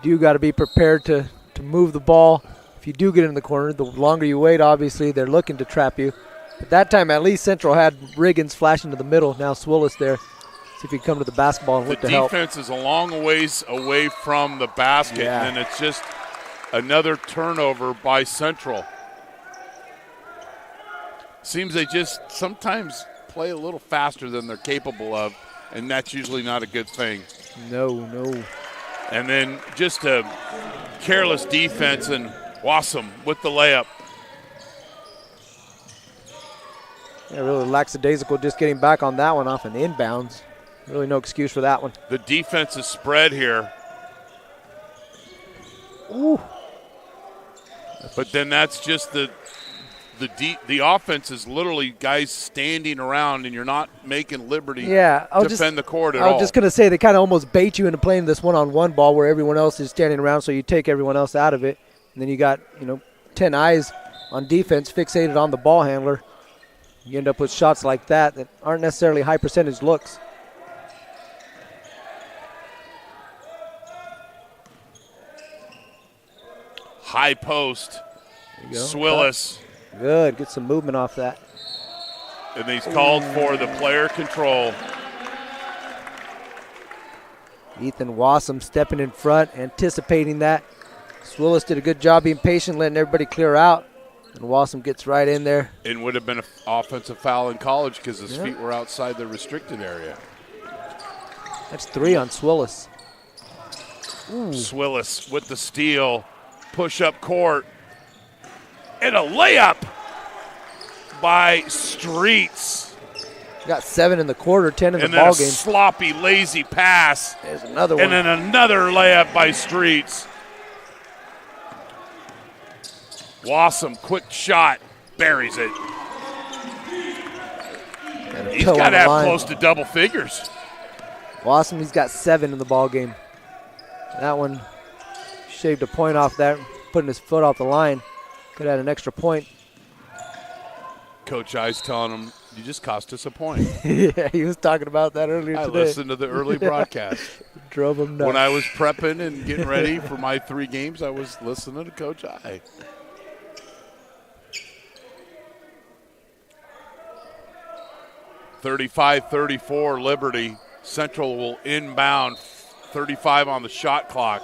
You got to be prepared to move the ball. If you do get in the corner, the longer you wait, obviously, they're looking to trap you. But that time, at least Central had Riggins flashing to the middle. Now Swillis there. See if he can come to the basketball and look to help. The defense is a long ways away from the basket, and then it's just another turnover by Central. Seems they just sometimes play a little faster than they're capable of, and that's usually not a good thing. No. And then just a careless defense, and Wassam with the layup. Yeah, really lackadaisical just getting back on that one off an inbounds. Really no excuse for that one. The defense is spread here. Ooh. But then that's just the the offense is literally guys standing around, and you're not making liberty defend the court at all. I was just going to say they kind of almost bait you into playing this one-on-one ball where everyone else is standing around, so you take everyone else out of it. And then you got, 10 eyes on defense fixated on the ball handler. You end up with shots like that aren't necessarily high percentage looks. High post. Swillis. Good. Get some movement off that. And he's called for the player control. Ethan Wassam stepping in front, anticipating that. Swillis did a good job being patient, letting everybody clear out. And Wassam gets right in there. It would have been an offensive foul in college because his feet were outside the restricted area. That's 3 on Swillis. Swillis with the steal. Push up court. And a layup by Streets. Got 7 in the quarter, 10 in the ball game. And then a sloppy, lazy pass. There's another one. And then another layup by Streets. Wassam, quick shot, buries it. He's got to have close to double figures. Wassam, he's got 7 in the ball game. That one shaved a point off that, putting his foot off the line. Could have had an extra point. Coach I's telling him, you just cost us a point. Yeah, he was talking about that earlier today. I listened to the early broadcast. Drove him nuts. When I was prepping and getting ready for my 3 games, I was listening to Coach I. (35-34) Liberty. Central will inbound. 35 on the shot clock.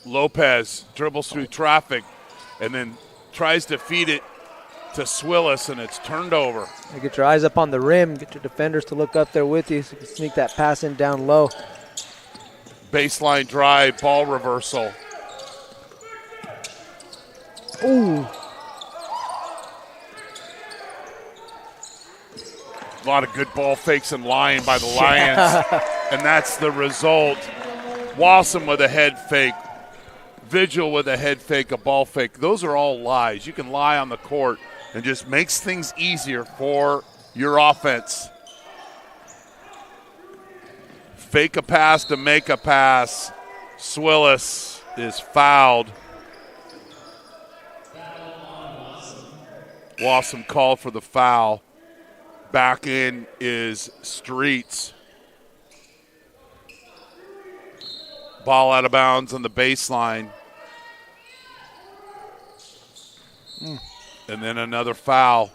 Lopez dribbles through traffic and then tries to feed it to Swillis, and it's turned over. You get your eyes up on the rim, get your defenders to look up there with you so you can sneak that pass in down low. Baseline drive, ball reversal. Ooh. A lot of good ball fakes and lying by the Lions, and that's the result. Wassam with a head fake. Vigil with a head fake, a ball fake. Those are all lies. You can lie on the court and just makes things easier for your offense. Fake a pass to make a pass. Swillis is fouled. Wassam called for the foul. Back in is Streets. Ball out of bounds on the baseline. And then another foul.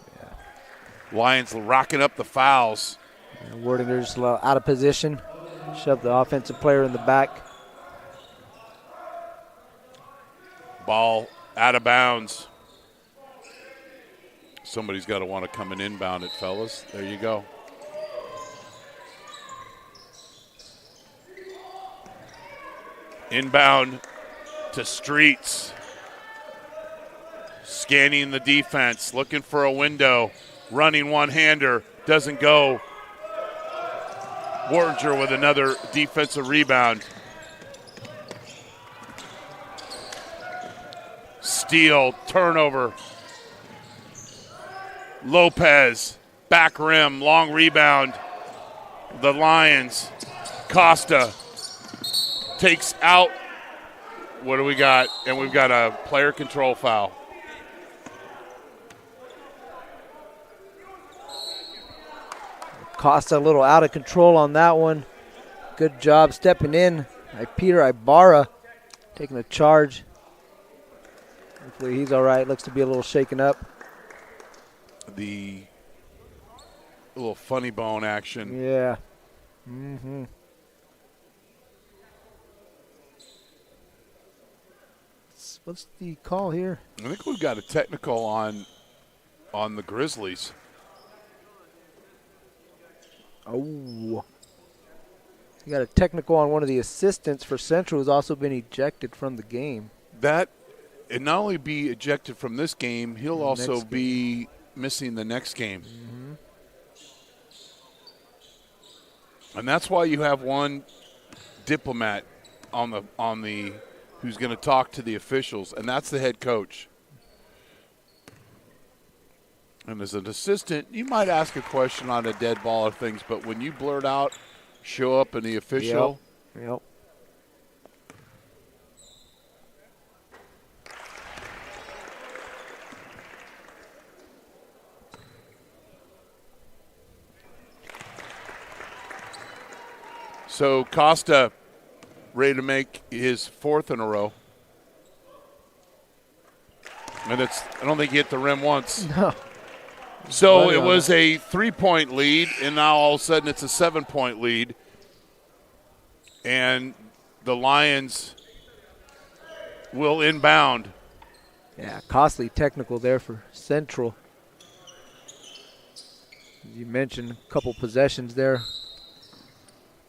Lions racking up the fouls. Wordinger just a little out of position. Shoved the offensive player in the back. Ball out of bounds. Somebody's got to want to come and inbound it, fellas. There you go. Inbound to Streets. Scanning the defense, looking for a window. Running one-hander, doesn't go. Wordinger with another defensive rebound. Steal, turnover. Lopez, back rim, long rebound. The Lions. Costa takes out. What do we got? And we've got a player control foul. Costa a little out of control on that one. Good job stepping in by Peter Ibarra, taking a charge. Hopefully he's all right. Looks to be a little shaken up. The little funny bone action. Yeah. Mm-hmm. What's the call here? I think we've got a technical on the Grizzlies. Oh. You got a technical on one of the assistants for Central who's also been ejected from the game. That, and not only be ejected from this game, he'll also be missing the next game. Mm-hmm. And that's why you have one diplomat on the who's going to talk to the officials, and that's the head coach. And as an assistant, you might ask a question on a dead ball or things, but when you blurt out, show up in the official. Yep. So Costa ready to make his 4th in a row. And I don't think he hit the rim once. No. So it was a 3-point lead, and now all of a sudden it's a 7-point lead. And the Lions will inbound. Yeah, costly technical there for Central. As you mentioned, a couple possessions there.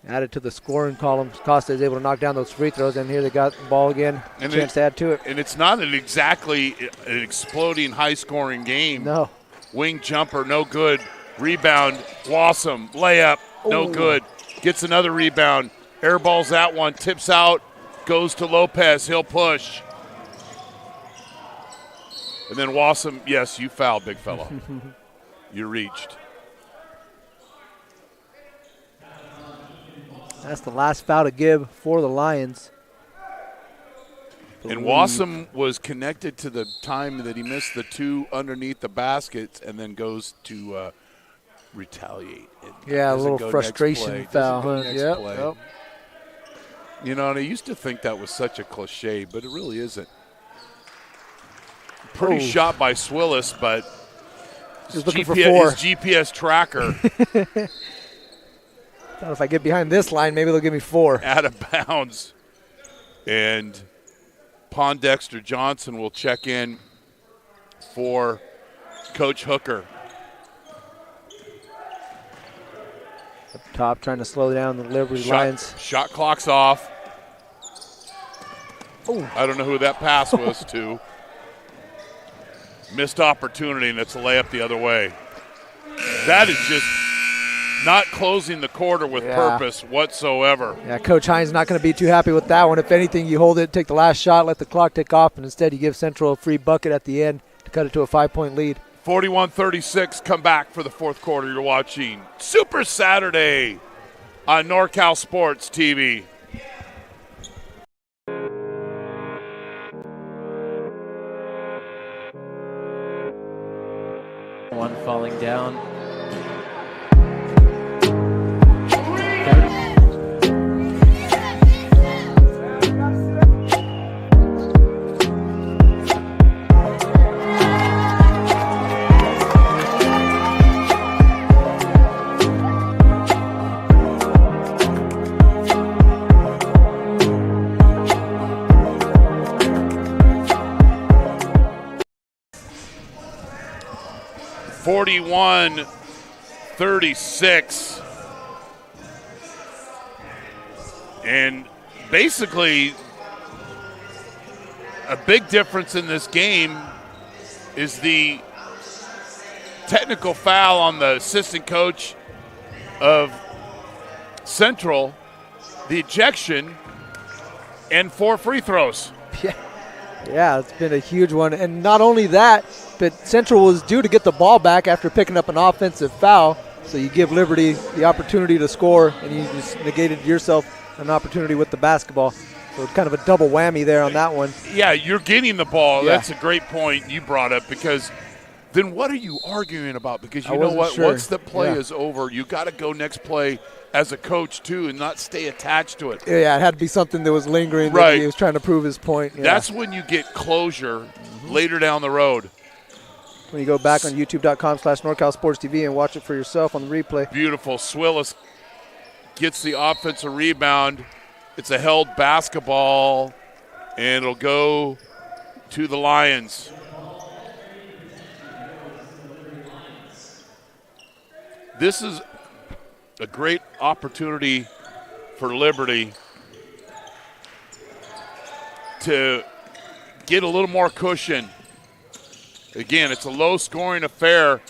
Added to the scoring column. Costa is able to knock down those free throws, and here they got the ball again. And chance to add to it. And it's not exactly an exploding, high-scoring game. No. Wing jumper, no good. Rebound, Wassam, layup, no good. Gets another rebound. Airballs that one, tips out, goes to Lopez. He'll push. And then Wassam, yes, you fouled, big fella. You reached. That's the last foul to give for the Lions. And Wassam was connected to the time that he missed the 2 underneath the baskets and then goes to retaliate. Yeah, a little frustration foul. Huh? Yep. You know, and I used to think that was such a cliche, but it really isn't. Pretty shot by Swillis, but his GPS tracker. Thought if I get behind this line, maybe they'll give me 4. Out of bounds. And Pondexter Johnson will check in for Coach Hooker. Up top, trying to slow down the Liberty Lions. Shot clock's off. Oh. I don't know who that pass was to. Missed opportunity, and it's a layup the other way. That is just not closing the quarter with purpose whatsoever. Yeah, Coach Hines not going to be too happy with that one. If anything, you hold it, take the last shot, let the clock tick off, and instead you give Central a free bucket at the end to cut it to a 5-point lead. 41-36, come back for the 4th quarter. You're watching Super Saturday on NorCal Sports TV. One falling down. $41-36. And basically, a big difference in this game is the technical foul on the assistant coach of Central, the ejection, and 4 free throws. Yeah, it's been a huge one. And not only that, but Central was due to get the ball back after picking up an offensive foul. So you give Liberty the opportunity to score, and you just negated yourself an opportunity with the basketball. So kind of a double whammy there on that one. Yeah, you're getting the ball. Yeah. That's a great point you brought up, because then what are you arguing about? Because you know what? Sure. Once the play is over, you got to go next play as a coach too and not stay attached to it. Yeah, it had to be something that was lingering, right. That he was trying to prove his point. Yeah. That's when you get closure later down the road. When you go back on youtube.com/NorCal Sports TV and watch it for yourself on the replay. Beautiful. Swillis gets the offensive rebound. It's a held basketball, and it'll go to the Lions. This is a great opportunity for Liberty to get a little more cushion. Again, it's a low-scoring affair.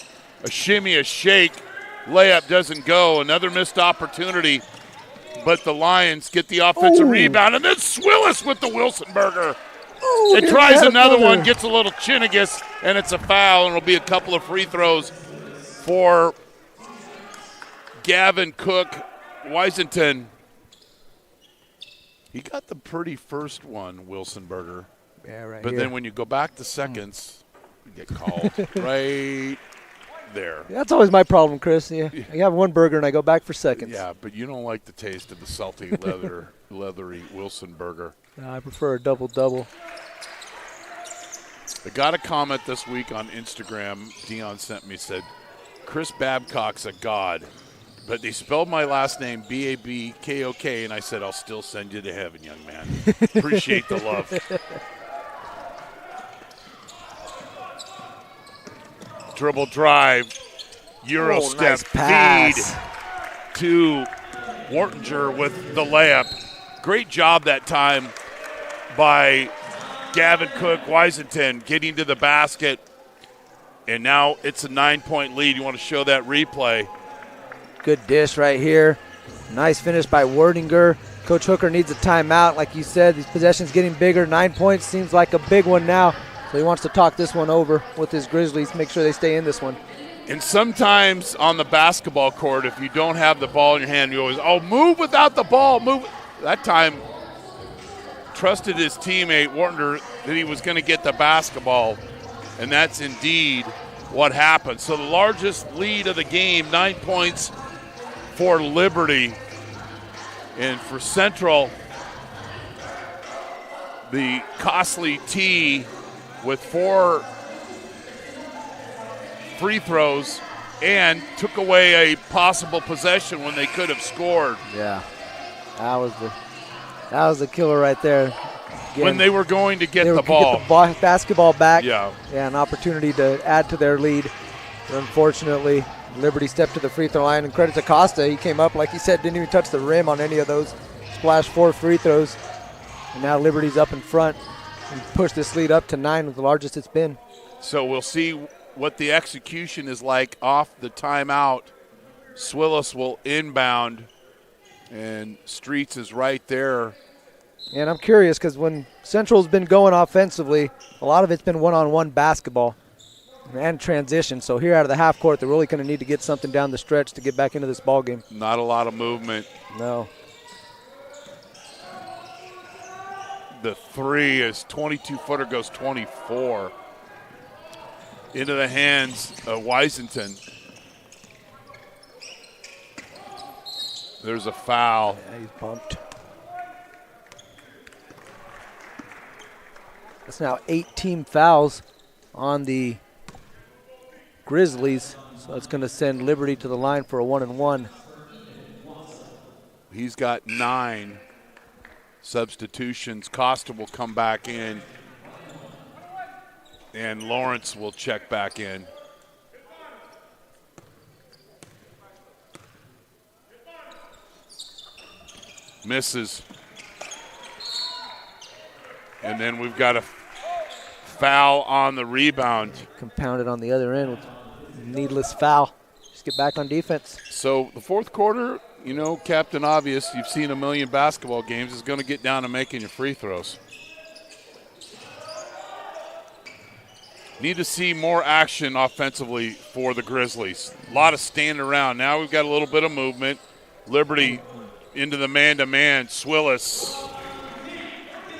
A shimmy, a shake. Layup doesn't go. Another missed opportunity. But the Lions get the offensive rebound. And then Swillis with the Wilson burger. Ooh, It tries had another one, gets a little chinigus, and it's a foul, and it'll be a couple of free throws for Gavin Cook. Wiesenton, he got the pretty first one, Wilsonberger. Yeah, right But here. then when you go back to seconds, you get called right there. That's always my problem, Chris. Yeah, I have one burger and I go back for seconds. Yeah, but you don't like the taste of the salty, leathery Wilsonberger. I prefer a double-double. I got a comment this week on Instagram. Dion sent me, said, Chris Babcock's a god, but they spelled my last name B-A-B-K-O-K, and I said, I'll still send you to heaven, young man. Appreciate the love. Dribble drive, Euro step, nice pass. feed to Wartinger with the layup. Great job that time by Gavin Cook. Wiesenton getting to the basket, and now it's a 9-point lead. You want to show that replay. Good dish right here. Nice finish by Wartinger. Coach Hooker needs a timeout. Like you said, these possessions getting bigger. 9 points seems like a big one now. So he wants to talk this one over with his Grizzlies, make sure they stay in this one. And sometimes on the basketball court, if you don't have the ball in your hand, you always, move without the ball, move. That time, trusted his teammate, Wartinger, that he was going to get the basketball, and that's indeed what happened. So the largest lead of the game, 9 points for Liberty. And for Central, the costly tee with 4 free throws and took away a possible possession when they could have scored. Yeah, that was the killer right there. Again, When they were going to get the could ball. Get the basketball back. Yeah. Yeah, an opportunity to add to their lead. But unfortunately, Liberty stepped to the free throw line, and credit to Costa. He came up, like he said, didn't even touch the rim on any of those. Splashed 4 free throws. And now Liberty's up in front and pushed this lead up to 9, with the largest it's been. So we'll see what the execution is like off the timeout. Swillis will inbound, and Streets is right there. And I'm curious because when Central's been going offensively, a lot of it's been one-on-one basketball and transition. So here out of the half court, they're really going to need to get something down the stretch to get back into this ball game. Not a lot of movement. No. The 3 is 22-footer, goes 24. Into the hands of Wiesenton. There's a foul. Yeah, he's bumped. That's now 8 team fouls on the Grizzlies. So it's going to send Liberty to the line for a 1-and-1. He's got 9 substitutions. Costa will come back in, and Lawrence will check back in. Misses. And then we've got a foul on the rebound. Compounded on the other end with needless foul. Just get back on defense. So the fourth quarter, you know, Captain Obvious, you've seen a million basketball games, is going to get down to making your free throws. Need to see more action offensively for the Grizzlies. A lot of standing around. Now we've got a little bit of movement. Liberty into the man-to-man. Swillis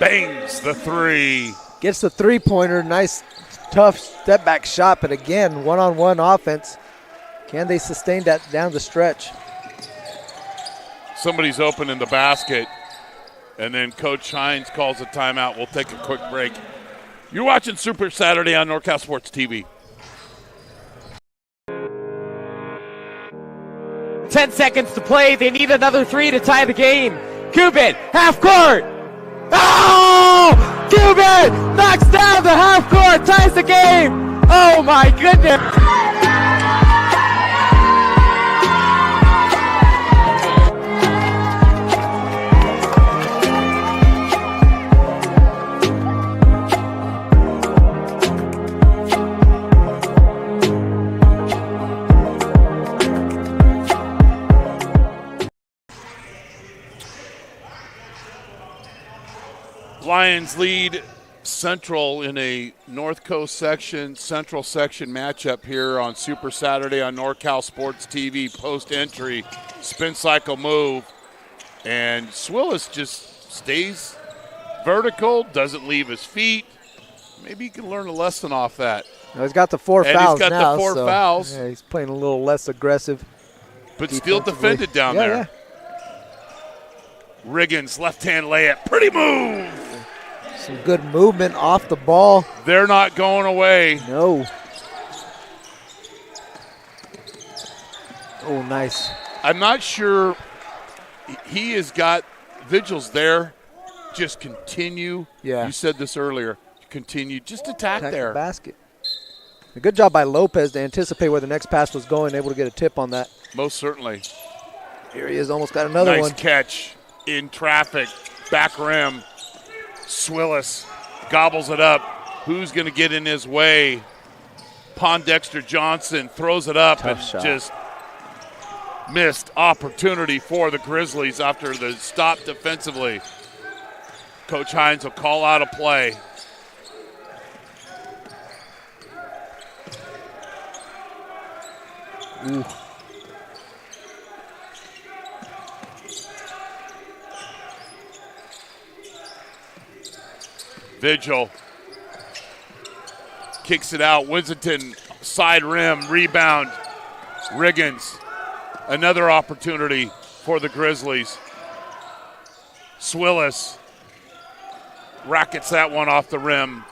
bangs the 3. Gets the three-pointer. Nice, tough step-back shot. But again, one-on-one offense. Can they sustain that down the stretch? Somebody's open in the basket, and then Coach Hines calls a timeout. We'll take a quick break. You're watching Super Saturday on NorCal Sports TV. 10 seconds to play. They need another 3 to tie the game. Cuban, half court. Oh! Cuban knocks down the half court, ties the game. Oh my goodness. Lions lead Central in a North Coast section, Central section matchup here on Super Saturday on NorCal Sports TV. Post-entry, spin cycle move, and Swillis just stays vertical, doesn't leave his feet. Maybe he can learn a lesson off that. Now he's got the 4 And fouls he's got now, the 4 so, fouls. Yeah, he's playing a little less aggressive. But still defended down Yeah, there. yeah. Riggins, left-hand layup. Pretty move. Some good movement off the ball. They're not going away. No. Oh, nice. I'm not sure. He has got Vigils there. Just continue. Yeah. You said this earlier. Continue. Just attack The there. basket. A good job by Lopez to anticipate where the next pass was going, able to get a tip on that. Most certainly. Here he is, almost got another Nice one. catch in traffic. Back rim. Swillis gobbles it up. Who's going to get in his way? Pondexter Johnson throws it up. Tough and shot. just missed opportunity for the Grizzlies after the stop defensively. Coach Hines will call out a play. Ooh. Vigil kicks it out. Winston, side rim, rebound. Riggins, another opportunity for the Grizzlies. Swillis rackets that one off the rim.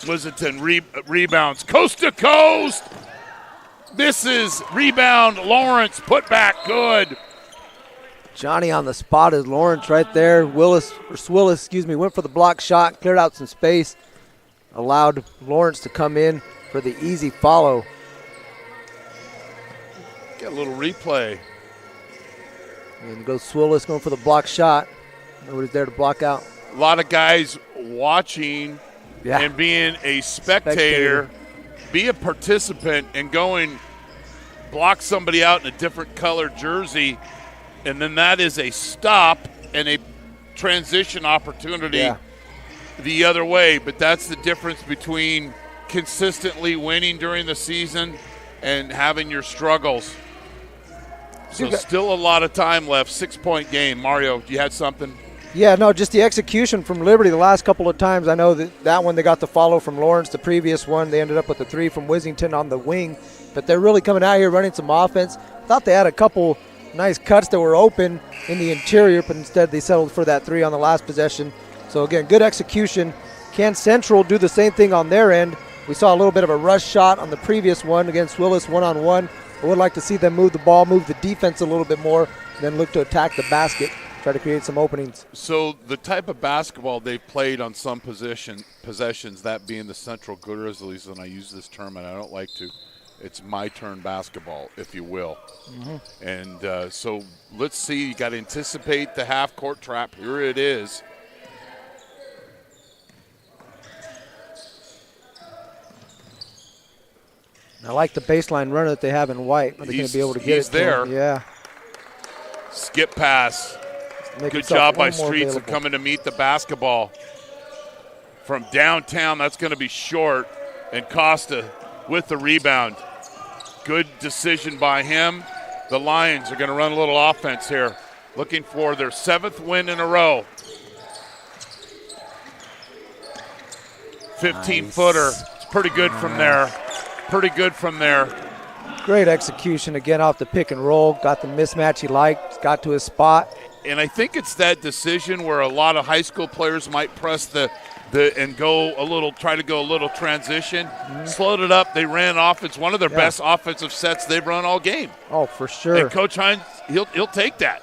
Winston rebounds, coast to coast. Misses, rebound, Lawrence, put back, good. Johnny on the spot is Lawrence right there. Swillis, went for the block shot, cleared out some space, allowed Lawrence to come in for the easy follow. Get a little replay. And goes Swillis going for the block shot. Nobody's there to block out. A lot of guys watching Yeah. and being a spectator, be a participant and going block somebody out in a different colored jersey, and then that is a stop and a transition opportunity the other way. But that's the difference between consistently winning during the season and having your struggles. So still a lot of time left, 6-point game. Mario, you had something? Yeah, no, just the execution from Liberty the last couple of times. I know that one they got the follow from Lawrence. The previous one, they ended up with the 3 from Wissington on the wing. But they're really coming out here running some offense. Thought they had a couple nice cuts that were open in the interior, but instead they settled for that 3 on the last possession. So, again, good execution. Can Central do the same thing on their end? We saw a little bit of a rush shot on the previous one against Willis one-on-one. I would like to see them move the ball, move the defense a little bit more, then look to attack the basket, try to create some openings. So the type of basketball they've played on some possessions, that being the Central Grizzlies, and I use this term and I don't like to, it's my turn basketball, if you will. Mm-hmm. And so let's see, you got to anticipate the half-court trap. Here it is. I like the baseline runner that they have in white. Are they going to be able to get it? He's there. Yeah. Skip pass. Make Good himself job by one more Streets of available. coming to meet the basketball. From downtown, that's going to be short. And Costa with the rebound. Good decision by him. The Lions are going to run a little offense here. Looking for their 7th win in a row. 15-footer. It's pretty good from there. Pretty good from there. Great execution again off the pick and roll. Got the mismatch he liked. Got to his spot. And I think it's that decision where a lot of high school players might press and go a little, try to go a little transition. Mm-hmm. Slowed it up. They ran offense. One of their best offensive sets they've run all game. Oh, for sure. And Coach Hines, he'll take that.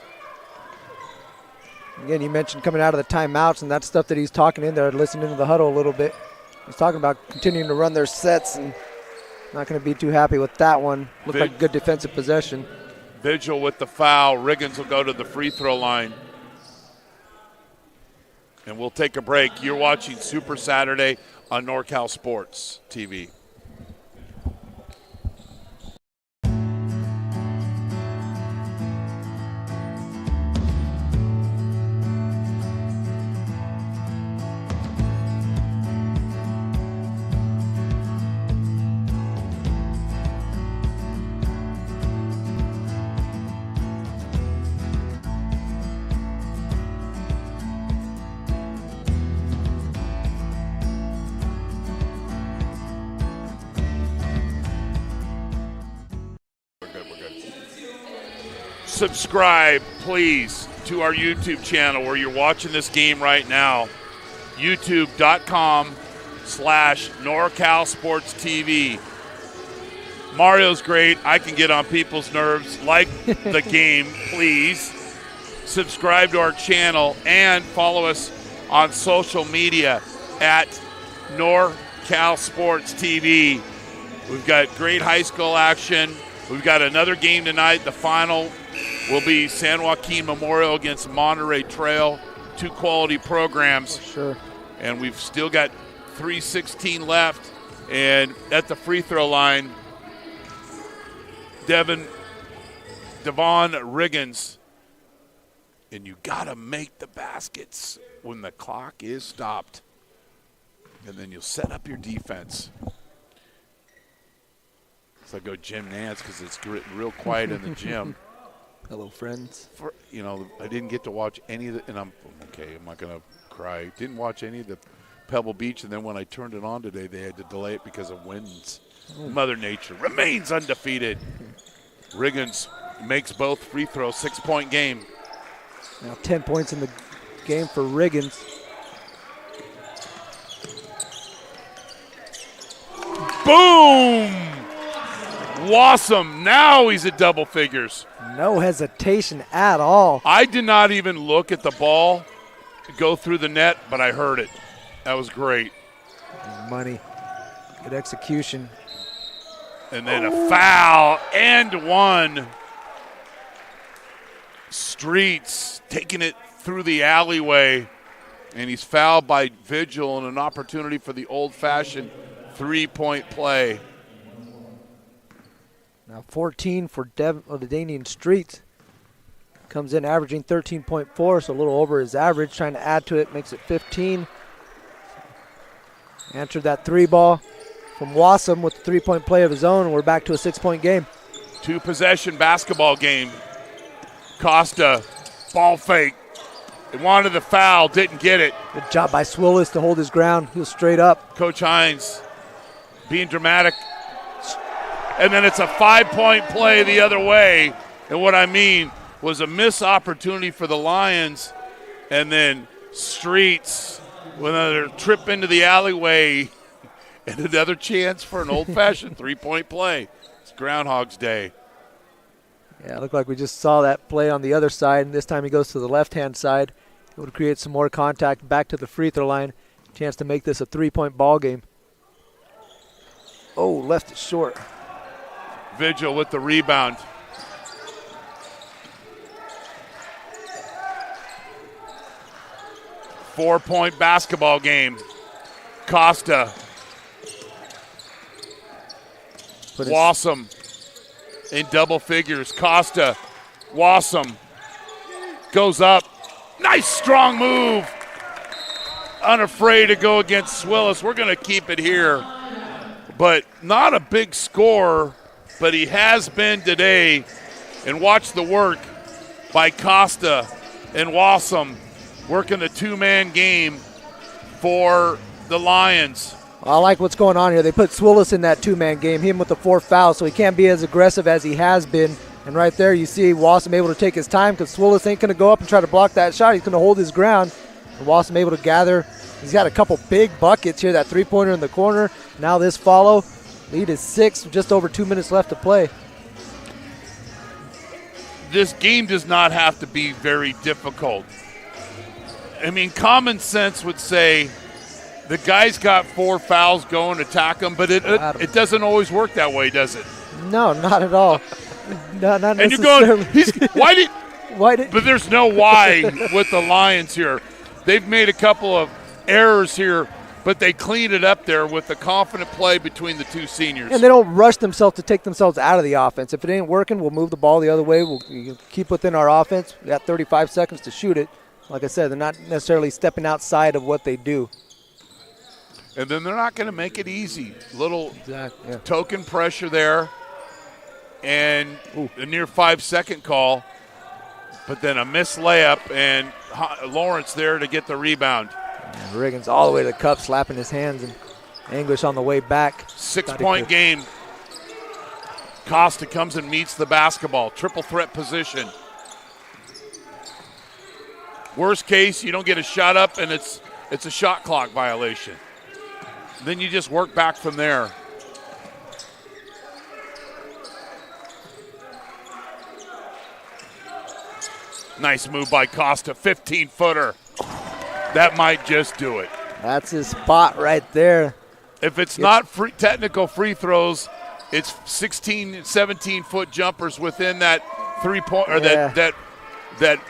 Again, you mentioned coming out of the timeouts and that stuff that he's talking in there, listening to the huddle a little bit. He's talking about continuing to run their sets and not going to be too happy with that one. Looked like good defensive possession. Vigil with the foul. Riggins will go to the free throw line. And we'll take a break. You're watching Super Saturday on NorCal Sports TV. subscribe, please, to our YouTube channel where you're watching this game right now. YouTube.com/NorCal Sports TV. Mario's great. I can get on people's nerves. Like the game, please. Subscribe to our channel and follow us on social media at NorCal Sports TV. We've got great high school action. We've got another game tonight. The final will be San Joaquin Memorial against Monterey Trail. Two quality programs. For sure. And we've still got 3:16 left. And at the free throw line, Devon Riggins. And you got to make the baskets when the clock is stopped. And then you'll set up your defense. So I go Jim Nance because it's real quiet in the gym. Hello, friends. I didn't get to watch any of the, and I'm okay, I'm not going to cry. Didn't watch any of the Pebble Beach, and then when I turned it on today, they had to delay it because of winds. Mother Nature remains undefeated. Riggins makes both free throws, 6-point game. Now 10 points in the game for Riggins. Boom! Wassam, now he's at double figures. No hesitation at all. I did not even look at the ball go through the net, but I heard it. That was great. Money. Good execution. And then a foul and one. Streets taking it through the alleyway, and he's fouled by Vigil, and an opportunity for the old-fashioned three-point play. Now 14 for the Danian Streets. Comes in averaging 13.4, so a little over his average. Trying to add to it, makes it 15. Answered that three ball from Wassam with the three-point play of his own, and we're back to a 6-point game. Two-possession basketball game. Costa, ball fake. He wanted the foul, didn't get it. Good job by Swillis to hold his ground. He was straight up. Coach Hines being dramatic. And then it's a 5-point play the other way. And what I mean was a missed opportunity for the Lions. And then Streets with another trip into the alleyway and another chance for an old-fashioned three-point play. It's Groundhog's Day. Yeah, it looked like we just saw that play on the other side, and this time he goes to the left-hand side. Able to create some more contact back to the free throw line. Chance to make this a three-point ball game. Oh, left it short. Vigil with the rebound. Four-point basketball game. Costa. Wassam in double figures. Costa. Wassam goes up. Nice strong move. Unafraid to go against Swillis. We're going to keep it here. But not a big score, but he has been today. And watch the work by Costa and Wassam working the two-man game for the Lions. I like what's going on here. They put Swillis in that two-man game, him with the 4 fouls, so he can't be as aggressive as he has been. And right there you see Wassam able to take his time because Swillis ain't going to go up and try to block that shot. He's going to hold his ground. And Wassam able to gather. He's got a couple big buckets here, that three-pointer in the corner. Now this follow. Lead is 6, just over 2 minutes left to play. This game does not have to be very difficult. I mean, common sense would say the guy's got 4 fouls going, attack him, but it doesn't always work that way, does it? No, not at all. Not and necessarily. you're going, why did? But there's no why with the Lions here. They've made a couple of errors here, but they cleaned it up there with the confident play between the two seniors. And they don't rush themselves to take themselves out of the offense. If it ain't working, we'll move the ball the other way. We'll keep within our offense. We got 35 seconds to shoot it. Like I said, they're not necessarily stepping outside of what they do. And then they're not going to make it easy. Little token pressure there. And a near 5-second call. But then a missed layup, and Lawrence there to get the rebound. And Riggins all the way to the cup, slapping his hands, and English on the way back. 6-point game. Costa comes and meets the basketball. Triple threat position. Worst case, you don't get a shot up, and it's a shot clock violation. Then you just work back from there. Nice move by Costa, 15-footer. That might just do it. That's his spot right there. If it's not technical free throws, it's 16, 17-foot jumpers within that three-point or that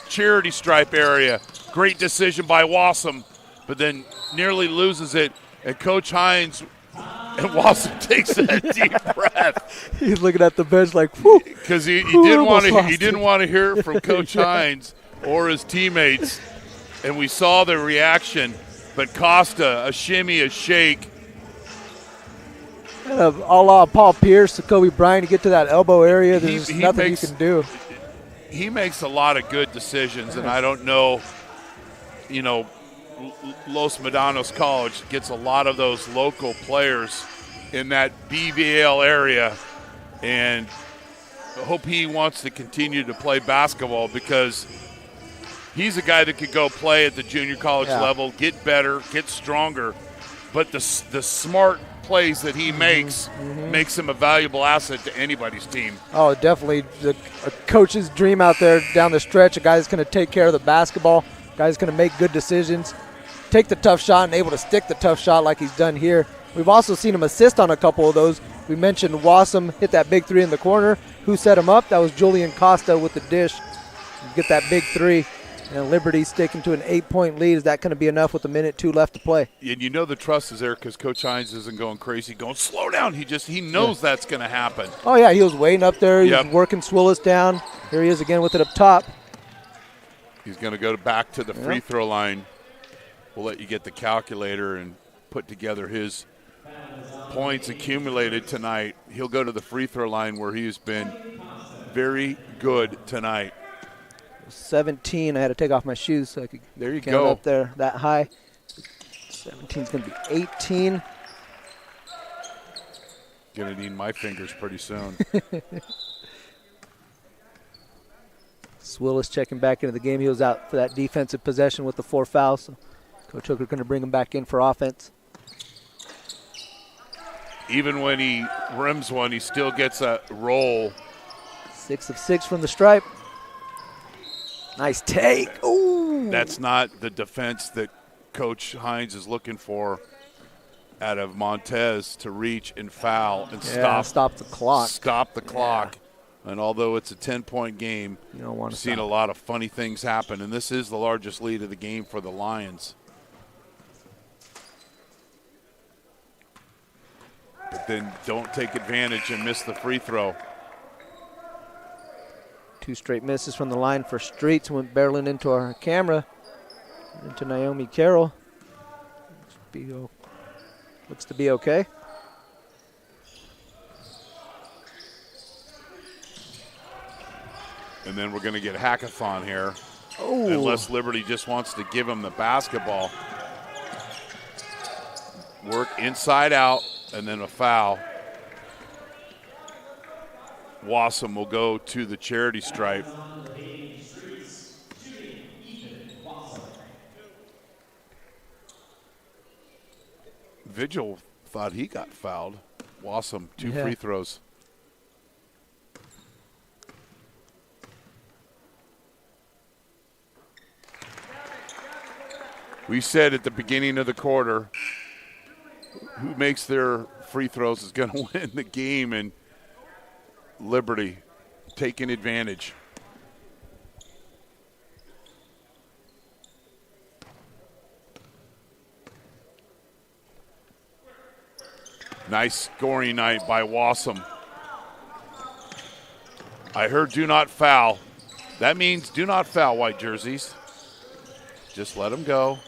charity stripe area. Great decision by Wassum, but then nearly loses it. And Coach Hines and Wassum takes a deep breath. He's looking at the bench like, whew. Because he didn't want to hear it from Coach Hines or his teammates. And we saw the reaction. But Costa, a shimmy, a shake. A la Paul Pierce to Kobe Bryant to get to that elbow area. There's nothing you can do. He makes a lot of good decisions, and I don't know, Los Medanos College gets a lot of those local players in that BVL area, and I hope he wants to continue to play basketball because he's a guy that could go play at the junior college level, get better, get stronger, but the smart plays that he makes him a valuable asset to anybody's team. Oh, definitely a coach's dream out there down the stretch. A guy that's going to take care of the basketball, a guy that's going to make good decisions, take the tough shot and able to stick the tough shot like he's done here. We've also seen him assist on a couple of those. We mentioned Wassum hit that big three in the corner. Who set him up? That was Julian Costa with the dish. Get that big three. And Liberty sticking to an 8-point lead. Is that going to be enough with 1:02 left to play? And the trust is there because Coach Hines isn't going crazy, going slow down. He knows that's going to happen. Oh, yeah, he was waiting up there. He was working Swillis down. Here he is again with it up top. He's going to go back to the free throw line. We'll let you get the calculator and put together his points accumulated tonight. He'll go to the free throw line where he has been very good tonight. 17. I had to take off my shoes so I could get up there that high. 17 is going to be 18. Going to need my fingers pretty soon. Swillis checking back into the game. He was out for that defensive possession with the 4 fouls. So Coach Hooker going to bring him back in for offense. Even when he rims one, he still gets a roll. 6 of 6 from the stripe. Nice take. Ooh. That's not the defense that Coach Hines is looking for out of Montez to reach and foul and stop the clock. Stop the clock. And although it's a 10-point game, you don't want to seen a lot of funny things happen. And this is the largest lead of the game for the Lions. But then don't take advantage and miss the free throw. 2 straight misses from the line for Streets. Went barreling into our camera. Into Naomi Carroll. Looks to be okay. And then we're going to get hackathon here. Oh. Unless Liberty just wants to give him the basketball. Work inside out and then a foul. Wassum will go to the charity stripe. Vigil thought he got fouled. Wassum, 2 free throws. We said at the beginning of the quarter, who makes their free throws is going to win the game, and Liberty taking advantage. Nice scoring night by Wassum. I heard do not foul. That means do not foul, white jerseys. Just let them go.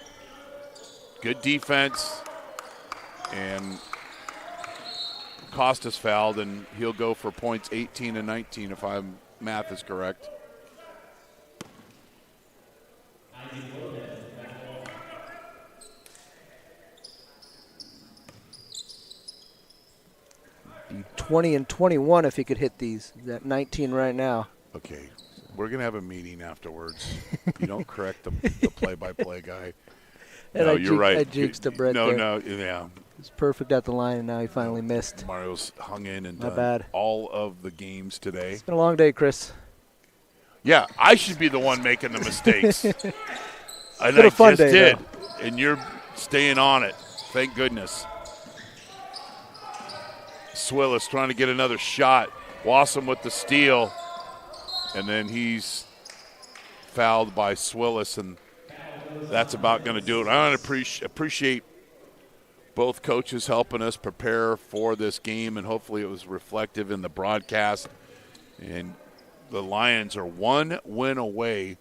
Good defense. And Costa's fouled, and he'll go for points 18 and 19 if my math is correct. Be 20 and 21 if he could hit these. He's at 19 right now. Okay. We're going to have a meeting afterwards. You don't correct the play-by-play guy. And No, I you're right. I jinxed the Brett there. No, yeah. It's perfect at the line, and now he finally missed. Mario's hung in and Not done bad. all of the games today. It's been a long day, Chris. Yeah, I should be the one making the mistakes. And been I a fun just day, did. though. And you're staying on it. Thank goodness. Swillis trying to get another shot. Wassam with the steal. And then he's fouled by Swillis, and that's about going to do it. I want to appreciate both coaches helping us prepare for this game, and hopefully it was reflective in the broadcast. And the Lions are one win away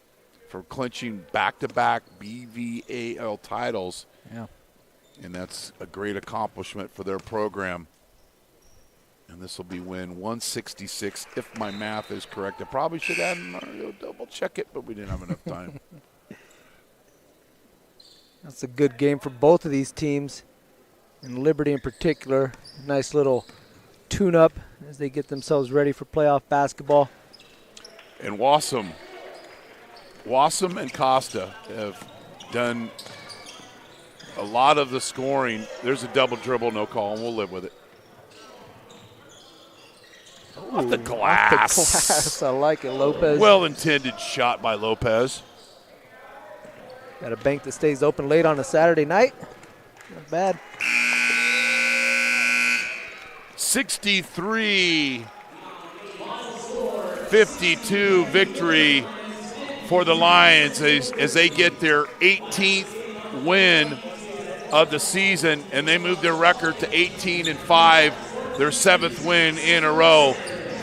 from clinching back-to-back BVAL titles. Yeah. And that's a great accomplishment for their program. And this will be win 166, if my math is correct. I probably should add double-check it, but we didn't have enough time. That's a good game for both of these teams, and Liberty in particular. Nice little tune-up as they get themselves ready for playoff basketball. And Wassam and Costa have done a lot of the scoring. There's a double dribble, no call, and we'll live with it. Off the glass. Off the glass. I like it, Lopez. Well-intended shot by Lopez. Got a bank that stays open late on a Saturday night. Not bad. 63-52 victory for the Lions as they get their 18th win of the season, and they move their record to 18-5, their 7th win in a row.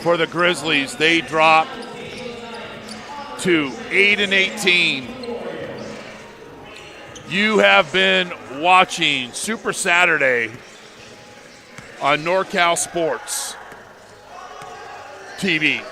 For the Grizzlies, they drop to 8-18. You have been watching Super Saturday on NorCal Sports TV.